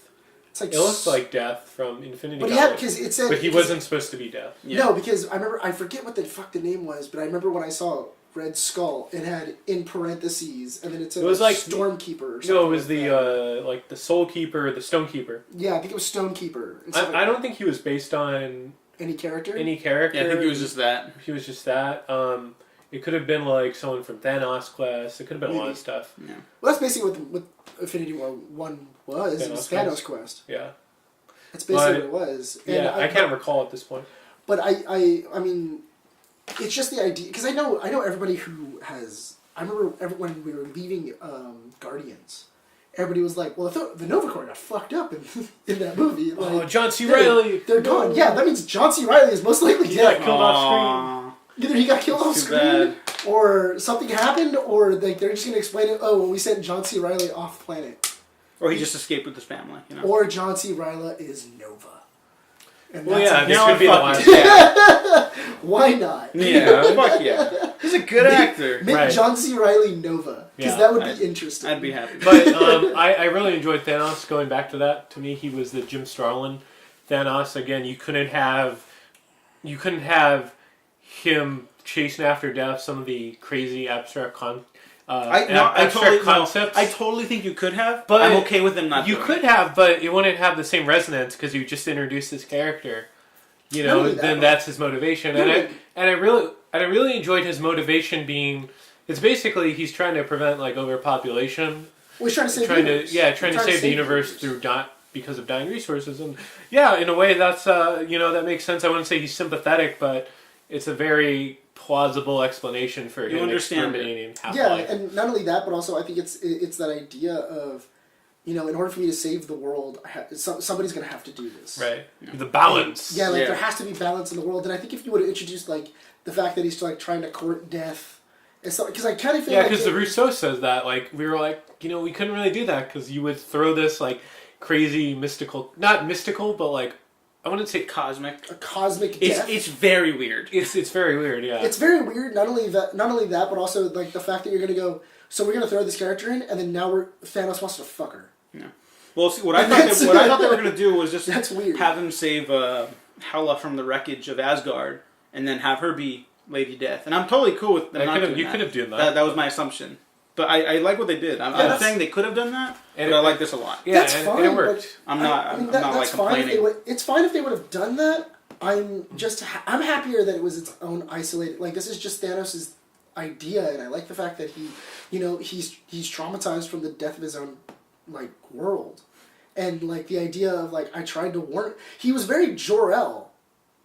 It's like it looks like Death from Infinity Gauntlet. Yeah, because it said. But he wasn't supposed to be Death. Yeah. No, because I forget what the fuck the name was, but I remember when I saw Red Skull, it had in parentheses, and then it said it was like Stormkeeper. Or something no, it was the Soul Keeper, the Stone Keeper. Yeah, I think it was Stonekeeper. I don't think he was based on any character. Yeah, I think he was just that. He was just that. It could have been like someone from Thanos Quest. It could have been a lot of stuff. Yeah. Well, that's basically what Infinity War 1 was. It was Thanos Quest. Yeah. That's basically what it was. And yeah, I can't recall at this point. But I mean, it's just the idea because I know everybody who has. I remember when we were leaving Guardians, everybody was like, "Well, the Nova Corps got fucked up in that movie." Like, John C. Reilly, they're gone. Yeah, that means John C. Reilly is most likely dead. He got killed off screen. Either he got killed off screen, or something happened, or like they're just gonna explain it. Oh, well, we sent John C. Reilly off planet, or he just escaped with his family. You know? Or John C. Reilly is Nova. And this could be the last. Why not? Yeah, fuck yeah. He's a good actor. Make John C. Reilly Nova, because that would be interesting. I'd be happy. But I really enjoyed Thanos. Going back to that, to me, he was the Jim Starlin Thanos. Again, you couldn't have him chasing after death some of the crazy abstract concepts. I totally think you could have, but I'm okay with them not. You could have, but it wouldn't have the same resonance because you just introduced this character. You know, then that's his motivation, and I really enjoyed his motivation being. It's basically he's trying to prevent like overpopulation. Well, he's trying to save the universe. The universe through because of dying resources, and in a way that's that makes sense. I wouldn't say he's sympathetic, but it's a very plausible explanation for him exterminating half-life. Yeah, and not only that, but also I think it's that idea of, in order for me to save the world, somebody's going to have to do this. Right. Yeah. The balance. And, there has to be balance in the world. And I think if you would have introduced like the fact that he's like trying to court death, because I kind of feel because the Rousseau says that we were like we couldn't really do that because you would throw this like crazy mystical, not mystical, but like. I wouldn't say cosmic. A cosmic death. It's very weird. It's very weird. Yeah. It's very weird. Not only that, but also like the fact that you're gonna go. So we're gonna throw this character in, and then now Thanos wants to fuck her. Yeah. Well, see, what I thought they were gonna do was just that's weird. Have him save Hela from the wreckage of Asgard, and then have her be Lady Death, and I'm totally cool with them not doing that. You could have done that. That was my assumption. But I like what they did. I'm saying they could have done that, but I like this a lot. Yeah, that's and fine. it worked. I'm not that's fine. complaining. It's fine if they would have done that. I'm happier that it was its own isolated. Like, this is just Thanos' idea, and I like the fact that he's traumatized from the death of his own like world, and like the idea of like I tried to warn. He was very Jor-El.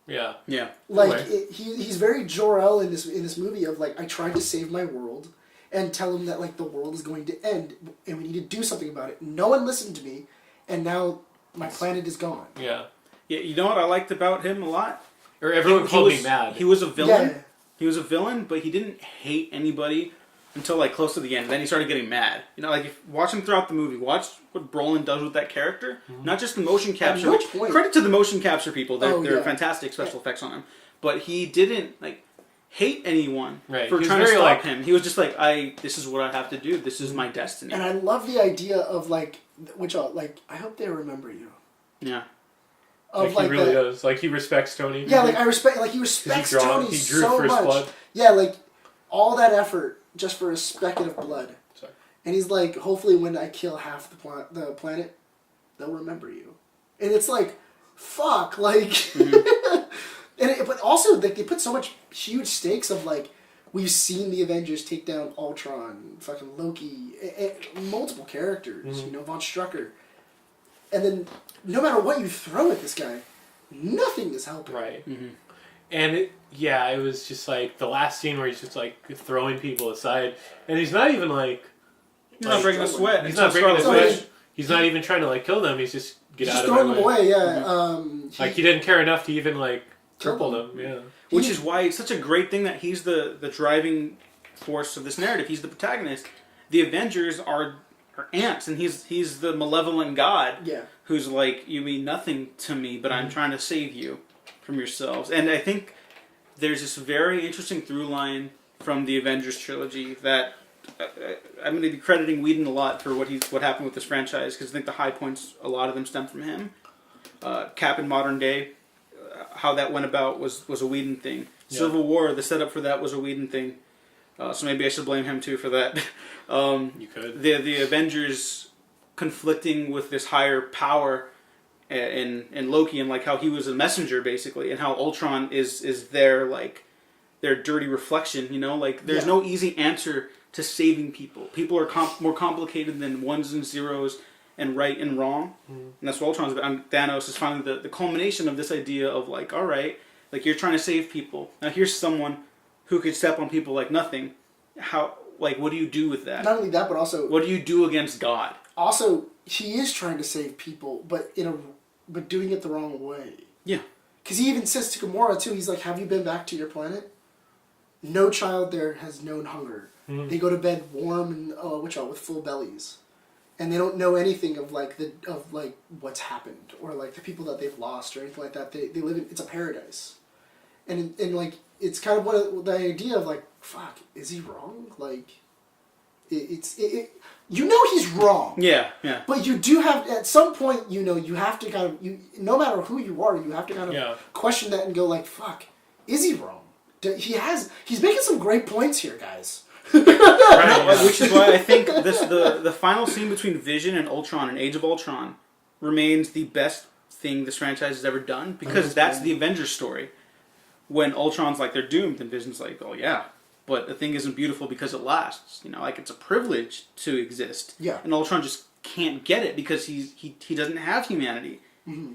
Yeah. Yeah. Like he's very Jor-El in this movie of like I tried to save my world and tell him that like the world is going to end and we need to do something about it. No one listened to me, and now my planet is gone. Yeah. Yeah, you know what I liked about him a lot? Or everyone called me mad. He was a villain. Yeah. He was a villain, but he didn't hate anybody until like close to the end. Then he started getting mad. You know, like if watch him throughout the movie, watch what Brolin does with that character. Not just the motion capture. no Which, point. credit to the motion capture people. They're yeah. fantastic special effects on him. But he didn't like hate anyone for He's trying to very, stop like- him. He was just like, this is what I have to do. This is my destiny. And I love the idea of like I hope they remember you. Yeah. Of Like he really does. Like he respects Tony. Yeah, like I respect. Like he respects Tony he drew so for his much. blood. Yeah, like all that effort just for a specket of blood. Sorry. And he's like, hopefully, when I kill half the planet, they'll remember you. And it's like, fuck, like. But also, like, they put so much huge stakes of like, we've seen the Avengers take down Ultron, fucking Loki, multiple characters. You know, Von Strucker. And then, no matter what you throw at this guy, nothing is helping. Right. And it was just like the last scene where he's just like throwing people aside, and he's not even like He's not breaking a sweat. He's not breaking a Scarlet sweat. Witch. He's not even trying to like kill them. He's just He's out just of my throwing them way. away, yeah. Like he didn't care enough to even like cripple them. Yeah. Which is why it's such a great thing that he's the driving force of this narrative. He's the protagonist. The Avengers are ants, and he's the malevolent god. Yeah. Who's like, you mean nothing to me, but I'm trying to save you from yourselves. And I think there's this very interesting through line from the Avengers trilogy that I'm going to be crediting Whedon a lot for what happened with this franchise, because I think the high points, a lot of them stem from him. Cap in modern day, how that went about was a Whedon thing. Yeah. Civil War, the setup for that was a Whedon thing. So maybe I should blame him too for that. You could. The Avengers conflicting with this higher power in Loki, and like how he was a messenger basically, and how Ultron is their like their dirty reflection. You know, like there's no easy answer to saving people. People are more complicated than ones and zeros and right and wrong, and that's what Ultron's about. And Thanos is finally the culmination of this idea of like, all right, like you're trying to save people. Now here's someone who could step on people like nothing. How? Like, what do you do with that? Not only that, but also What do you do against God? Also, he is trying to save people, but doing it the wrong way. Yeah. Because he even says to Gamora too. He's like, "Have you been back to your planet? No child there has known hunger. They go to bed warm and with full bellies, and they don't know anything of what's happened or like the people that they've lost or anything like that. They live in it's a paradise, and like it's kind of the idea of like, fuck, is he wrong? Like, you know he's wrong. Yeah. But you do have, at some point, you have to kind of, no matter who you are, you have to kind of question that and go like, fuck, is he wrong? He's making some great points here, guys. Right. Which is why I think the final scene between Vision and Ultron in Age of Ultron remains the best thing this franchise has ever done, because that's the Avengers story. When Ultron's like, they're doomed, and Vision's like, oh yeah, but the thing isn't beautiful because it lasts. You know, like it's a privilege to exist. Yeah. And Ultron just can't get it because he doesn't have humanity. Mm-hmm.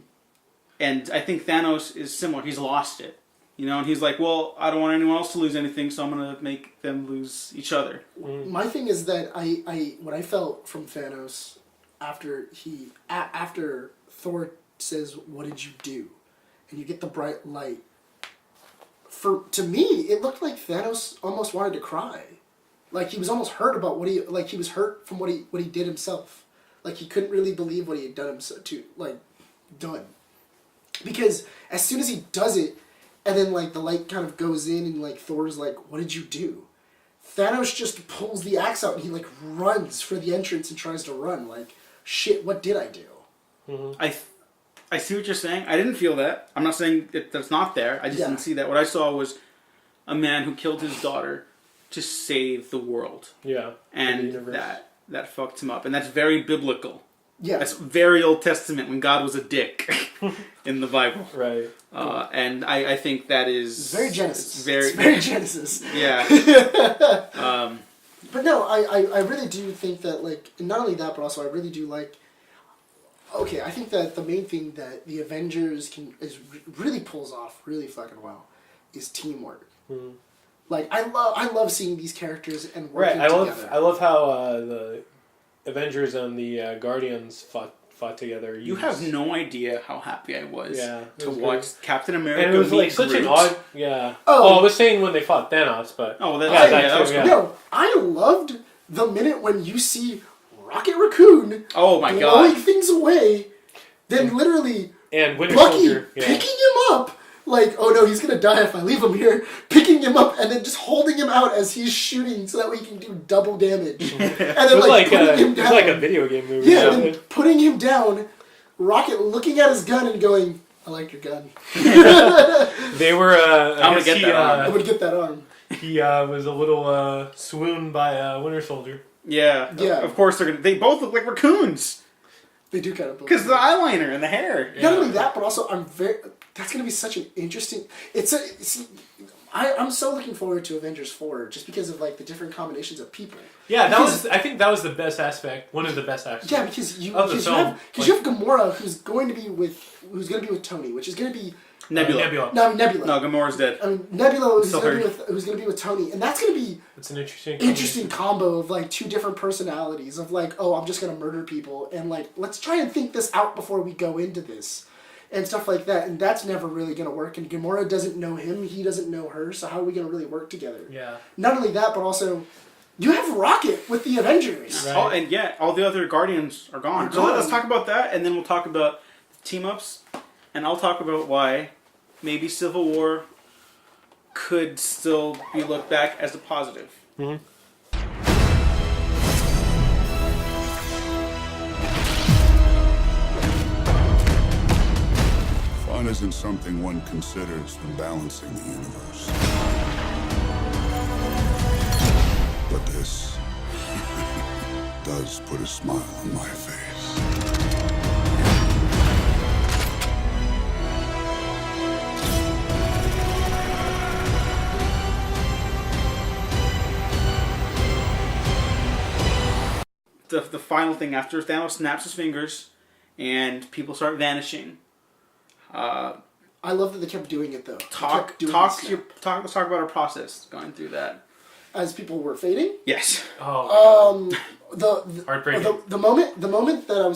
And I think Thanos is similar. He's lost it. You know, and he's like, well, I don't want anyone else to lose anything, so I'm going to make them lose each other. My thing is that what I felt from Thanos after Thor says, "What did you do?" and you get the bright light. To me, it looked like Thanos almost wanted to cry, like he was almost hurt about he was hurt from what he did himself, like he couldn't really believe what he had done done, because as soon as he does it, and then like the light kind of goes in and like Thor's like, "What did you do?" Thanos just pulls the axe out and he like runs for the entrance and tries to run like, shit, what did I do? Mm-hmm. I see what you're saying. I didn't feel that. I'm not saying that's not there. I just didn't see that. What I saw was a man who killed his daughter to save the world. Yeah. And that fucked him up. And that's very biblical. Yeah. That's very Old Testament when God was a dick in the Bible. Right. And I think that is... It's very Genesis. It's very Genesis. Yeah. But no, I really do think that, like, not only that, but also I really do like... Okay, I think that the main thing that the Avengers really pulls off really fucking well is teamwork. Mm-hmm. Like, I love seeing these characters and working together. I love how the Avengers and the Guardians fought together. You have no idea how happy I was to watch great. Captain America. And it was like such an odd, I was saying when they fought Thanos, but that was cool. No, I loved the minute when you see Rocket Raccoon blowing things away, then literally and Winter Bucky Soldier, picking him up. Like, oh no, he's gonna die if I leave him here. Picking him up and then just holding him out as he's shooting so that way he can do double damage. And then putting him down. It's like a video game movie. Yeah, and then putting him down, Rocket looking at his gun and going, I like your gun. They were, I would get that arm. I would get that arm. He was a little swooned by Winter Soldier. Yeah. Of course they both look like raccoons. They do kind of. Because the eyeliner and the hair. Not only that, but also that's going to be such an interesting... I'm so looking forward to Avengers 4 just because of like the different combinations of people. Yeah, I think that was the best aspect. One of the best aspects. Yeah, because you have Gamora who's going to be with Tony, which is going to be Nebula. No, Nebula. No, Gamora's dead. I mean, Nebula who's going to be with Tony, and that's going to be it's an interesting combo of like two different personalities of like, oh, I'm just going to murder people, and like let's try and think this out before we go into this. And stuff like that, and that's never really going to work. And Gamora doesn't know him, he doesn't know her, so how are we going to really work together? Yeah. Not only that, but also, you have Rocket with the Avengers. Right. All the other Guardians are gone. So let's talk about that, and then we'll talk about team-ups, and I'll talk about why maybe Civil War could still be looked back as a positive. Mm-hmm. Fun isn't something one considers when balancing the universe. But this does put a smile on my face. The final thing after Thanos snaps his fingers and people start vanishing. I love that they kept doing it though. Let's talk about our process going through that. As people were fading. Yes. Oh. Heartbreaking. The moment that I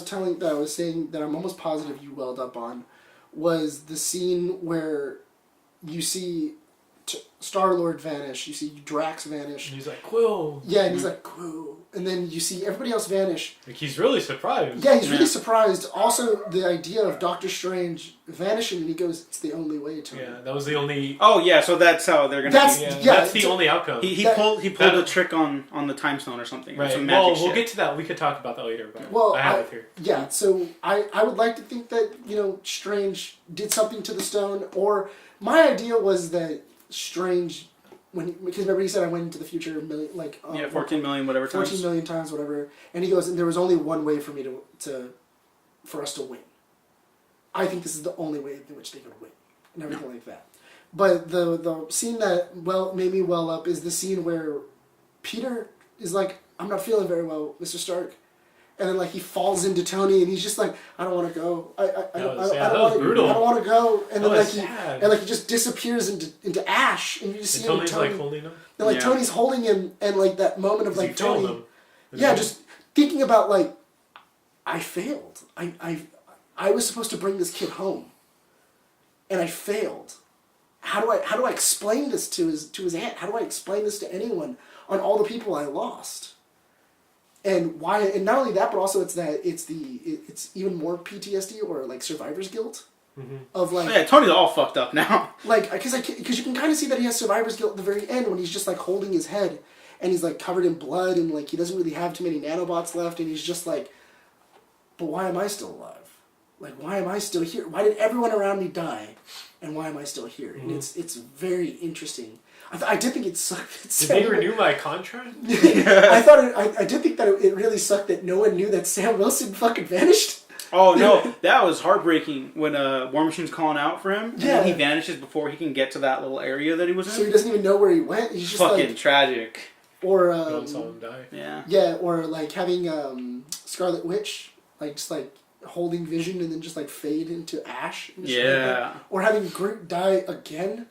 was saying that I'm almost positive you welled up on was the scene where you see Star-Lord vanish, you see Drax vanish. And he's like, Quill. Yeah, and he's like, Quill. And then you see everybody else vanish. Like, he's really surprised. Yeah, he's really surprised. Also, the idea of Doctor Strange vanishing, and he goes, it's the only way to Yeah, that was the only... Oh, yeah, so that's how they're going to... That's the only outcome. He pulled a trick on the time stone or something. Right. Some magic we'll get to that. We could talk about that later. But I have it here. Yeah, so I would like to think that, Strange did something to the stone, or my idea was that Strange... because remember he said I went into the future 14 million whatever times. 14 million times, whatever. And he goes, and there was only one way for me for us to win. I think this is the only way in which they could win, and everything like that. But the scene that made me well up is the scene where Peter is like, I'm not feeling very well, Mr. Stark. And then he falls into Tony, and he's just like, I don't want to go. I don't want to go. And then he just disappears into ash, and you just see him. Tony's holding him. And Tony's holding him, and that moment of Tony. Yeah, just thinking about I failed. I was supposed to bring this kid home, and I failed. How do I explain this to his aunt? How do I explain this to anyone on all the people I lost? And why? And not only that, but also it's even more PTSD or survivor's guilt of Tony's all fucked up now. Because you can kind of see that he has survivor's guilt at the very end when he's just holding his head and he's covered in blood and he doesn't really have too many nanobots left and he's just but why am I still alive? Why am I still here? Why did everyone around me die? and why am I still here? And it's very interesting. I did think it sucked. Did they renew my contract? I did think that it really sucked that no one knew that Sam Wilson fucking vanished. Oh no, that was heartbreaking when War Machine's calling out for him, and then he vanishes before he can get to that little area that he was in. So he doesn't even know where he went. He's just fucking like, tragic. Or No one saw him die. yeah, or like having Scarlet Witch like just like holding Vision and then just like fade into ash. And Yeah. Or having Groot die again.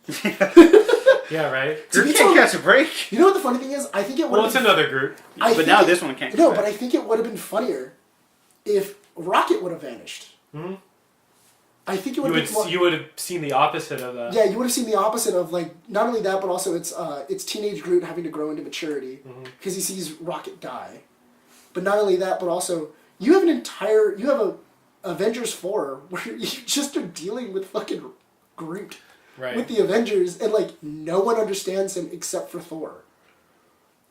Yeah, right. Groot can't catch a break. You know what the funny thing is? I think it would. Well, it's another Groot. But now this one can't. No, but I think it would have been funnier if Rocket would have vanished. Mm-hmm. I think it would have you would have seen the opposite of that. Yeah, you would have seen the opposite of like not only that, but also it's teenage Groot having to grow into maturity because he sees Rocket die. But not only that, but also you have a Avengers 4 where you just are dealing with fucking Groot with the Avengers, and like no one understands him except for Thor.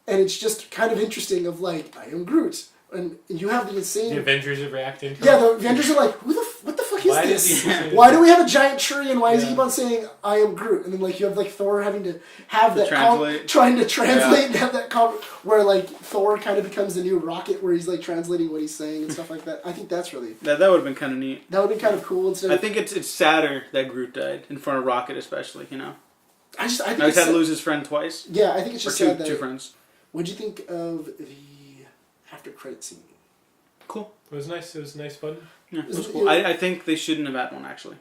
And it's just kind of interesting of like, I am Groot. And you have the insane... The Avengers are reacting to Yeah, him. the Avengers are like, what the fuck is Why this? does he Why do we have a giant tree and why does he keep on saying, I am Groot? And then like you have like Thor having to have that... trying to translate and have that... where like Thor kind of becomes the new Rocket where he's like translating what he's saying and stuff like that. I think that's really... That would have been kind of neat. That would have been kind of cool. Instead I think it's sadder that Groot died in front of Rocket especially, you know? I think he's had to lose his friend twice. Yeah, I think it's just sad that... two friends. What'd you think of the after credit scene? Cool. It was nice. It was a nice fun. Yeah, it was cool. I think they shouldn't have had one, actually.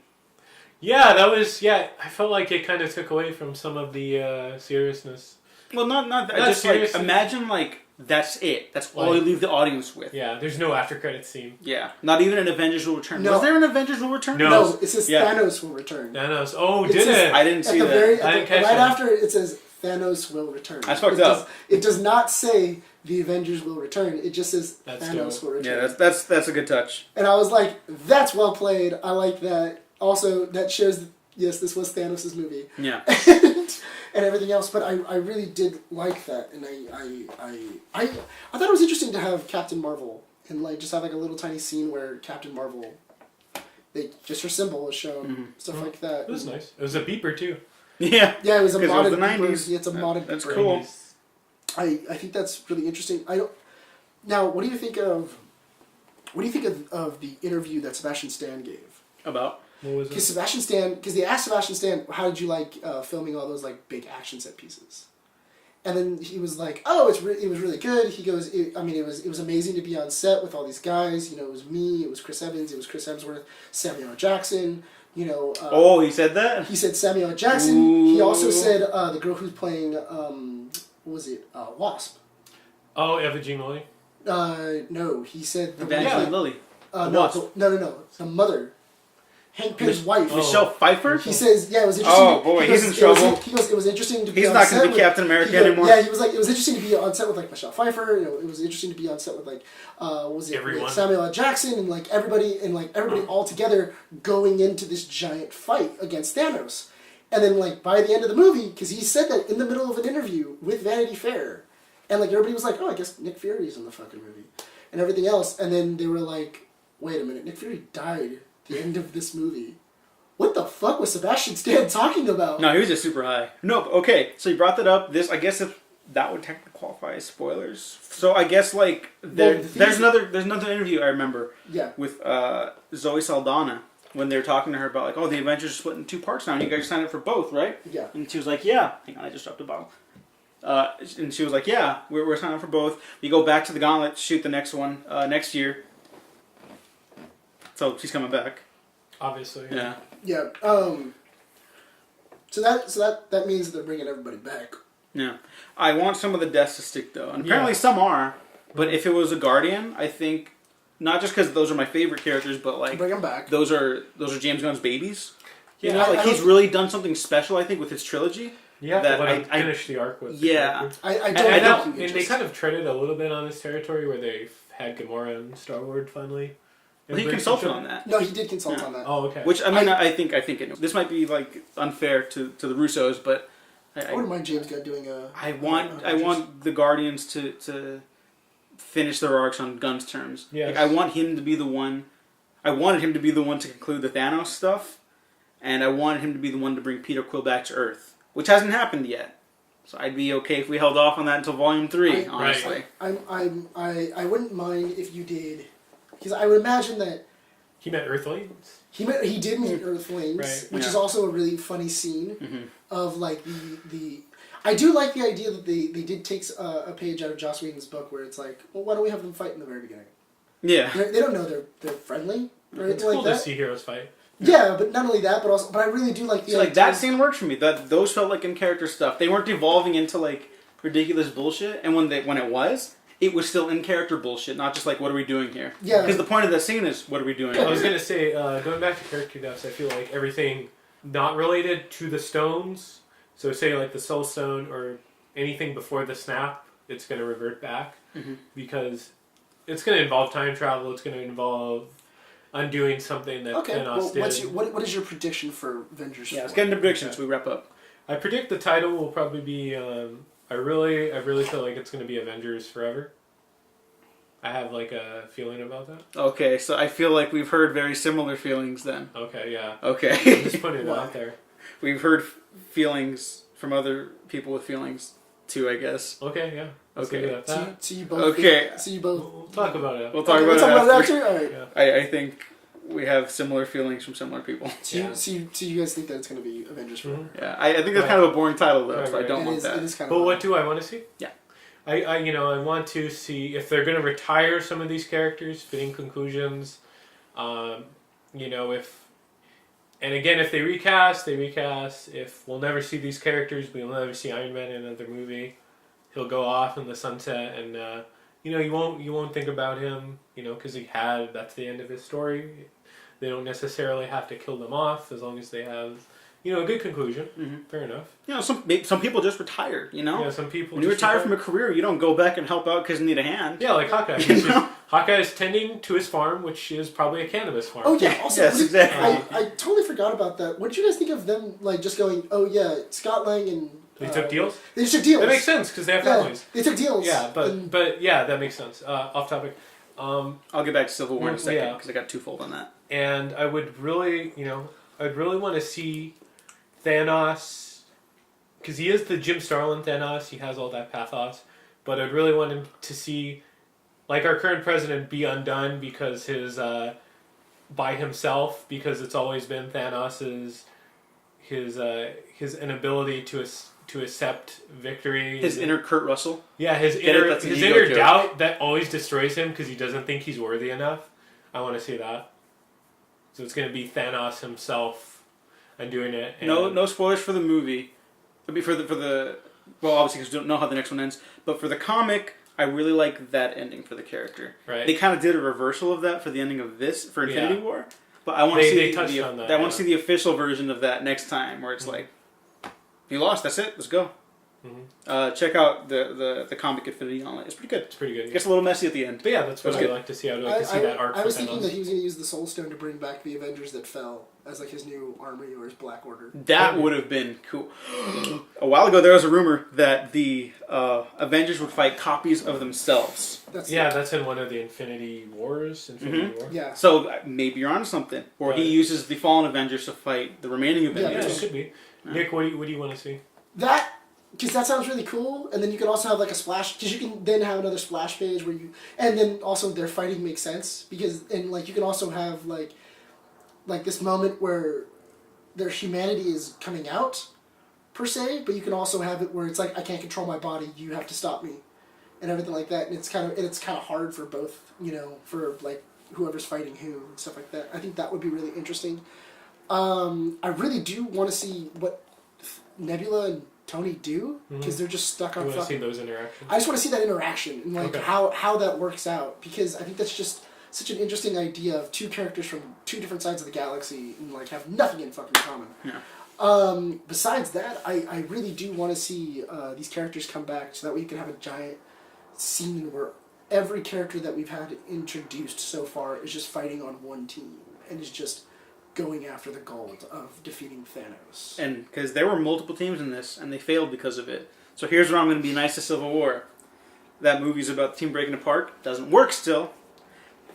Yeah, that was... Yeah, I felt like it kind of took away from some of the seriousness. Well, not that. Just like, imagine like, that's it. That's all you leave the audience with. Yeah, there's no after credit scene. Yeah. Not even an Avengers will return. No. Was there an Avengers will return? No, it says Thanos will return. Thanos. Oh, did it? I didn't see that. I didn't catch right that. after it says Thanos will return. That's fucked up. It does not say the Avengers will return. It just says Thanos will return. Yeah, that's a good touch. And I was like, that's well played. I like that. Also, that shows that, yes, this was Thanos' movie. Yeah. and everything else, but I really did like that, and I thought it was interesting to have Captain Marvel and like just have like a little tiny scene where Captain Marvel, just her symbol was shown, stuff like that. It was nice. It was a beeper too. Yeah, it was a modded the 90s. It's a modded. That's beeper. cool. I think that's really interesting. Now, what do you think of the interview that Sebastian Stan gave? About? What was it? Because they asked Sebastian Stan, how did you like filming all those like big action set pieces? And then he was like, "Oh, it was really good." He goes, "It was amazing to be on set with all these guys. You know, it was me, it was Chris Evans, it was Chris Hemsworth, Samuel L. Jackson. You know." Oh, he said that? He said Samuel L. Jackson. Ooh. He also said the girl who's playing what was it? Wasp. Oh, Eva Jean Lilly. No, he said the Evangeline Lilly. No, the mother. Hank Pym's wife. Michelle Pfeiffer? He says, yeah, it was interesting. Oh, boy, he's in trouble. He goes, it was interesting to be on set. He's not going to be Captain America anymore. Yeah, he was like, it was interesting to be on set with, like, Michelle Pfeiffer. You know, it was interesting to be on set with, like, everyone. Samuel L. Jackson and, like, everybody all together going into this giant fight against Thanos. And then, like, by the end of the movie, because he said that in the middle of an interview with Vanity Fair. And, like, everybody was like, oh, I guess Nick Fury's in the fucking movie. And everything else. And then they were like, wait a minute, Nick Fury died at the end of this movie. What the fuck was Sebastian Stan talking about? No, he was just super high. No, okay, so you brought that up. This, I guess, if that would technically qualify as spoilers. So I guess like there's another interview I remember. Yeah. With Zoe Saldana when they were talking to her about like, oh, the Avengers are split in two parts now, and you guys signed up for both, right? Yeah. And she was like, yeah. Hang on, I just dropped a bottle. And she was like, yeah, we're signing up for both. We go back to the Gauntlet, shoot the next one next year. So she's coming back. Obviously. Yeah. Yeah. So that means that they're bringing everybody back. Yeah. I want some of the deaths to stick though, and apparently some are. But if it was a Guardian, I think not just because those are my favorite characters, but like bring them back. Those are James Gunn's babies. You Yeah, know, like he's really done something special. I think with his trilogy. Yeah, that I finished the arc with. Yeah, I don't. And they kind of treaded a little bit on this territory where they had Gamora and Star-Lord finally. Well, he consulted on that. No, he did consult on that. Oh, okay. Which I mean, I think this might be like unfair to the Russos, but I wouldn't mind James Gunn doing a. I want the Guardians to finish their arcs on Gunn's terms. Yes. Like, I want him to be the one. I wanted him to be the one to conclude the Thanos stuff, and I wanted him to be the one to bring Peter Quill back to Earth, which hasn't happened yet. So I'd be okay if we held off on that until Volume 3, honestly. I wouldn't mind if you did, because I would imagine that He met Earthlings. he did meet Earthlings, Right. which is also a really funny scene of like the. I do like the idea that they did take a page out of Joss Whedon's book where it's like, well, why don't we have them fight in the very beginning? Yeah. They don't know they're friendly or anything It's cool like that. to see heroes fight. Yeah, but not only that, but I really do like the So, like, idea- that scene works for me. Those felt like in-character stuff. They weren't devolving into, like, ridiculous bullshit, and when it was still in-character bullshit, not just like, what are we doing here? Yeah. Because the point of the scene is, what are we doing I was here? gonna say, going back to character deaths, I feel like everything not related to the stones, so say like the Soul Stone or anything before the snap, it's gonna revert back because it's gonna involve time travel. It's gonna involve undoing something that Okay, Thanos well, did. what is your prediction for Avengers? Yeah, let's 4? get into predictions so we wrap up. I predict the title will probably be. I really feel like it's going to be Avengers Forever. I have like a feeling about that. Okay, so I feel like we've heard very similar feelings then. Okay, yeah. Okay. Just putting it out there. We've heard feelings from other people with feelings too, I guess. Okay, yeah. Let's Okay. leave it at that. So you both. Okay. So you both. We'll talk about it. We'll talk Okay, about we'll talk it about after. it after. All right. Yeah. I think we have similar feelings from similar people. So you guys think that it's going to be Avengers 4? Yeah, I think that's kind of a boring title though, so I Right. don't It want is, that. it is kind But of. what do I want to see? Yeah. I want to see if they're going to retire some of these characters, fitting conclusions. If, and again, if they recast, they recast. If we'll never see these characters, we'll never see Iron Man in another movie. He'll go off in the sunset, and you won't think about him, because that's the end of his story. They don't necessarily have to kill them off as long as they have, a good conclusion. Mm-hmm. Fair enough. Some people just retire, Yeah, some people. When you just retire from a career, you don't go back and help out because you need a hand. Yeah, like Hawkeye. Hawkeye is tending to his farm, which is probably a cannabis farm. Oh yeah. Also, Yes, exactly. I totally forgot about that. What did you guys think of them like just going? Oh yeah, Scott Lang and. They took deals? They just took deals. That makes sense because they have Yeah, families. they took deals. Yeah, And- but yeah, that makes sense. Off topic. I'll get back to Civil War in a second Yeah. because I got twofold on that. And I would really, I'd really want to see Thanos, because he is the Jim Starlin Thanos. He has all that pathos, but I'd really want him to see, like our current president, be undone because his by himself, because it's always been Thanos's his inability to accept victory. His inner Kurt Russell. Yeah, his Get it? inner That's an his ego inner joke. doubt that always destroys him because he doesn't think he's worthy enough. I want to see that. So it's going to be Thanos himself and doing it. And No spoilers for the movie. It'll be for the well, obviously because we don't know how the next one ends. But for the comic, I really like that ending for the character. Right. They kind of did a reversal of that for the ending of this for Infinity Yeah. War. But I want to see They touched on that, I want yeah. to see the official version of that next time, where it's like, you lost. That's it. Let's go. Mhm. Check out the comic Infinity Gauntlet. It's pretty good. It's pretty good. It gets a little messy at the end. But yeah, that's what That's I'd good. like to see. I'd like to see that arc I was for thinking Thanos. that he was going to use the Soul Stone to bring back the Avengers that fell as like his new army or his Black Order. That would have been cool. A while ago, there was a rumor that the Avengers would fight copies of themselves. That's That's in one of the Infinity Wars. Infinity War. yeah. So maybe you're onto something. Or he Right. uses the fallen Avengers to fight the remaining Yeah, Avengers. it could be. Nick, what do you want to see? That because that sounds really cool, and then you can also have like a splash because you can then have another splash page where you and then also their fighting makes sense because and like you can also have like this moment where their humanity is coming out per se, but you can also have it where it's like I can't control my body, you have to stop me, and everything like that, and it's kind of hard for both for like whoever's fighting who and stuff like that. I think that would be really interesting. I really do want to see what Nebula and Tony do because they're just stuck You on want to see fucking. those interactions? I just want to see that interaction and like Okay. how that works out because I think that's just such an interesting idea of two characters from two different sides of the galaxy and like have nothing in fucking common. Yeah. Besides that, I really do want to see these characters come back so that we can have a giant scene where every character that we've had introduced so far is just fighting on one team and is just going after the gold of defeating Thanos. And because there were multiple teams in this, and they failed because of it. So here's where I'm going to be nice to Civil War. That movie's about the team breaking apart. Doesn't work still.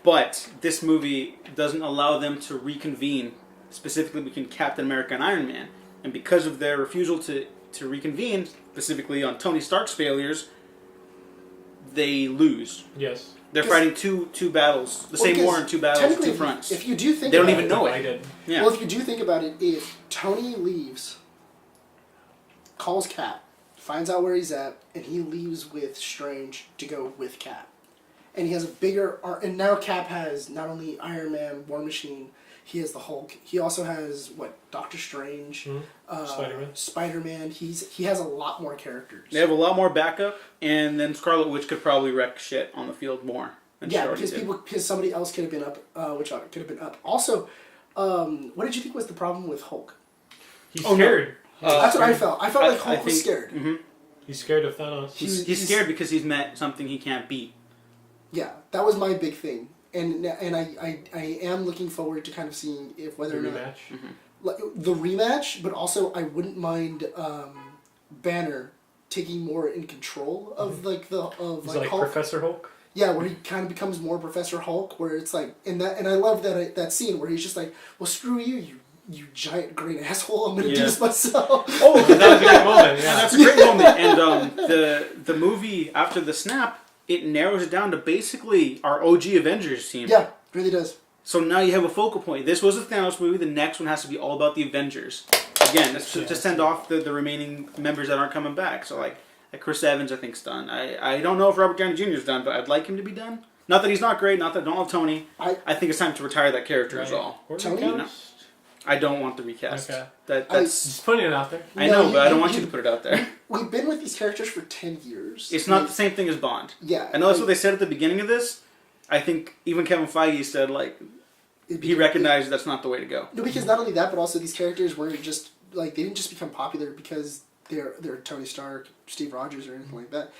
But this movie doesn't allow them to reconvene specifically between Captain America and Iron Man. And because of their refusal to reconvene, specifically on Tony Stark's failures, they lose. Yes. They're fighting two battles, the same war in two battles, two fronts. If you do think they don't about even know it. Yeah. Well, if you do think about it, if Tony leaves, calls Cap, finds out where he's at, and he leaves with Strange to go with Cap, and he has a bigger and now Cap has not only Iron Man, War Machine, he has the Hulk. He also has Doctor Strange, Spider-Man. He has a lot more characters. They have a lot more backup, and then Scarlet Witch could probably wreck shit on the field more. Because somebody else could have been up, which could have been up. Also, what did you think was the problem with Hulk? He's scared. That's what I felt. I felt like Hulk was scared. Mm-hmm. He's scared of Thanos. He's scared because he's met something he can't beat. Yeah, that was my big thing. And I am looking forward to kind of seeing whether or not the rematch, but also I wouldn't mind Banner taking more in control of He's like Hulk. Professor Hulk. Yeah, where he kind of becomes more Professor Hulk, where it's like and I love that scene where he's just like, well, screw you giant green asshole, I'm gonna do this myself. Oh, that was a great moment. Yeah, that's a great moment. And the movie after the snap, it narrows it down to basically our OG Avengers team. Yeah, it really does. So now you have a focal point. This was a Thanos movie. The next one has to be all about the Avengers. Again, that's to send off the remaining members that aren't coming back. So like Chris Evans, I think's done. I don't know if Robert Downey Jr. is done, but I'd like him to be done. Not that he's not great. Not that I don't love Tony. I think it's time to retire that character is all. Tony? No. I don't want the recast. Okay. That's just putting it out there. I know, but I don't want you to put it out there. We've been with these characters for 10 years. It's not the same thing as Bond. Yeah. I know that's what they said at the beginning of this. I think even Kevin Feige said, he recognized that's not the way to go. No, because not only that, but also these characters weren't just, they didn't just become popular because they're Tony Stark, Steve Rogers, or anything like that.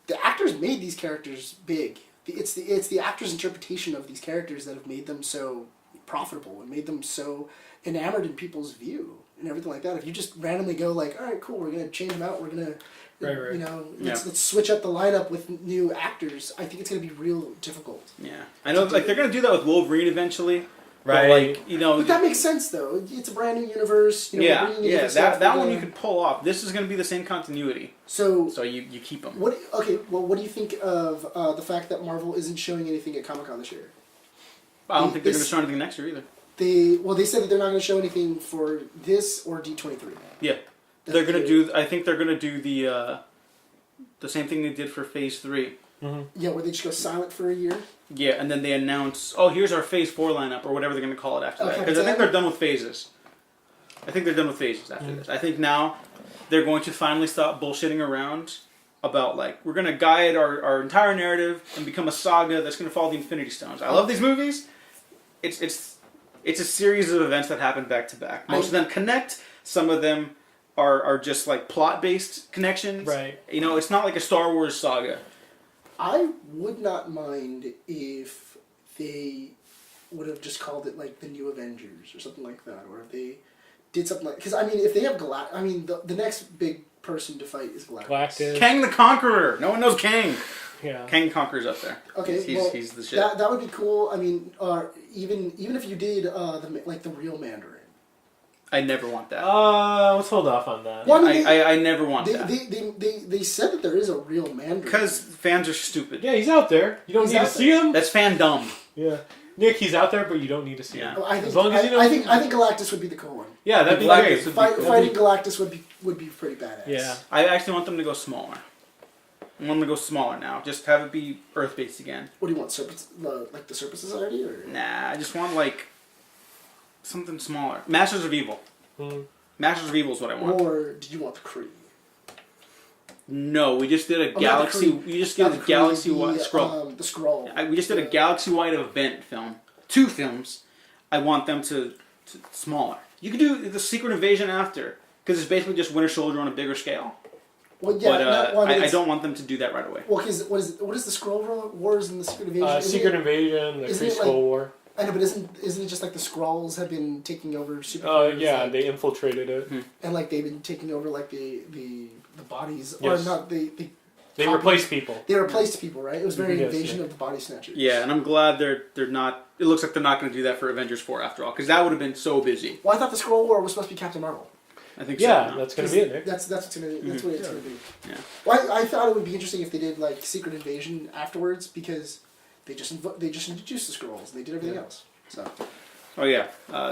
The actors made these characters big. It's the actors' interpretation of these characters that have made them so profitable and made them so enamored in people's view and everything like that. If you just randomly go all right, cool, we're gonna change them out, we're gonna let's switch up the lineup with new actors, I think it's gonna be real difficult. Yeah, I know. They're gonna do that with Wolverine eventually, right? But that makes sense though. It's a brand new universe. That one you could pull off. This is gonna be the same continuity. So you keep them. What do you think of the fact that Marvel isn't showing anything at Comic-Con this year? I don't think they're gonna show anything next year either. They said that they're not going to show anything for this or D23. Yeah, they're going to do. I think they're going to do the same thing they did for Phase 3. Mm-hmm. Yeah, where they just go silent for a year. Yeah, and then they announce, here's our Phase 4 lineup or whatever they're going to call it after that. Because I think they're done with phases. After this. I think now they're going to finally stop bullshitting around about we're going to guide our entire narrative and become a saga that's going to follow the Infinity Stones. I love these movies. It's a series of events that happen back to back. Most of them connect. Some of them are just plot-based connections. Right. It's not like a Star Wars saga. I would not mind if they would have just called it the New Avengers or something like that, or if they did something because if they have the next big person to fight is Galactus. Kang the Conqueror. No one knows Kang. Yeah. Kang the Conqueror's up there. Okay, he's the shit. That would be cool. Even if you did the real Mandarin. I never want that. Let's hold off on that. Well, I never want that. They said that there is a real Mandarin. Because fans are stupid. Yeah, he's out there. You don't need to see him. That's fandom. Yeah. Nick, he's out there, but you don't need to see him. I think Galactus would be the cool one. Yeah, that'd be great. Fighting Galactus would be pretty badass. Yeah. I actually want them to go smaller. I want them to go smaller now. Just have it be Earth-based again. What do you want? The Serpent Society? Or? Nah, I just want something smaller. Masters of Evil. Mm-hmm. Masters of Evil is what I want. Or did you want the Kree? No, we just did a galaxy. We just did a galaxy-wide scroll. The scroll. We just did a galaxy-wide event film. 2 films. I want them to smaller. You could do the Secret Invasion after, because it's basically just Winter Soldier on a bigger scale. Well, yeah, but I don't want them to do that right away. Well, because what is the Skrull Wars and the Secret Invasion? Secret Invasion, the Kree Skrull War. I know, but isn't it just the Skrulls have been taking over super? Oh yeah, they infiltrated it, and they've been taking over the bodies, yes. or not? They replaced people. They replaced people, right? It was very Yes, Invasion yeah. of the Body Snatchers. Yeah, and I'm glad they're not. It looks like they're not going to do that for Avengers 4 after all, because that would have been so busy. Well, I thought the Skrull War was supposed to be Captain Marvel. I think Yeah, so. that's going to be it, Nick. That's what's gonna that's what it's gonna be. Yeah. Well, I thought it would be interesting if they did like Secret Invasion afterwards because they just introduced the Skrulls and they did everything else. So Oh yeah,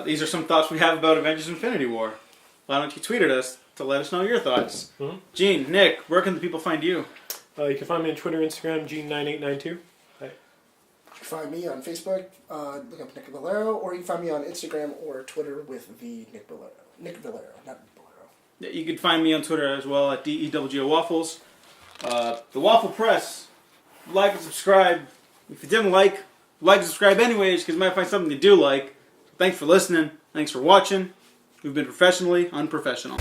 these are some thoughts we have about Avengers: Infinity War. Why don't you tweet at us to let us know your thoughts? Mm-hmm. Gene, Nick, where can the people find you? You can find me on Twitter, Instagram, Gene9892. you can find me on Facebook, look up Nick Valero, or you can find me on Instagram or Twitter with the Nick Valero. Nick Valero, not Valero. Yeah, you can find me on Twitter as well at DEWGO Waffles. The Waffle Press. Like and subscribe. If you didn't like and subscribe anyways, because you might find something you do like. Thanks for listening. Thanks for watching. We've been professionally unprofessional.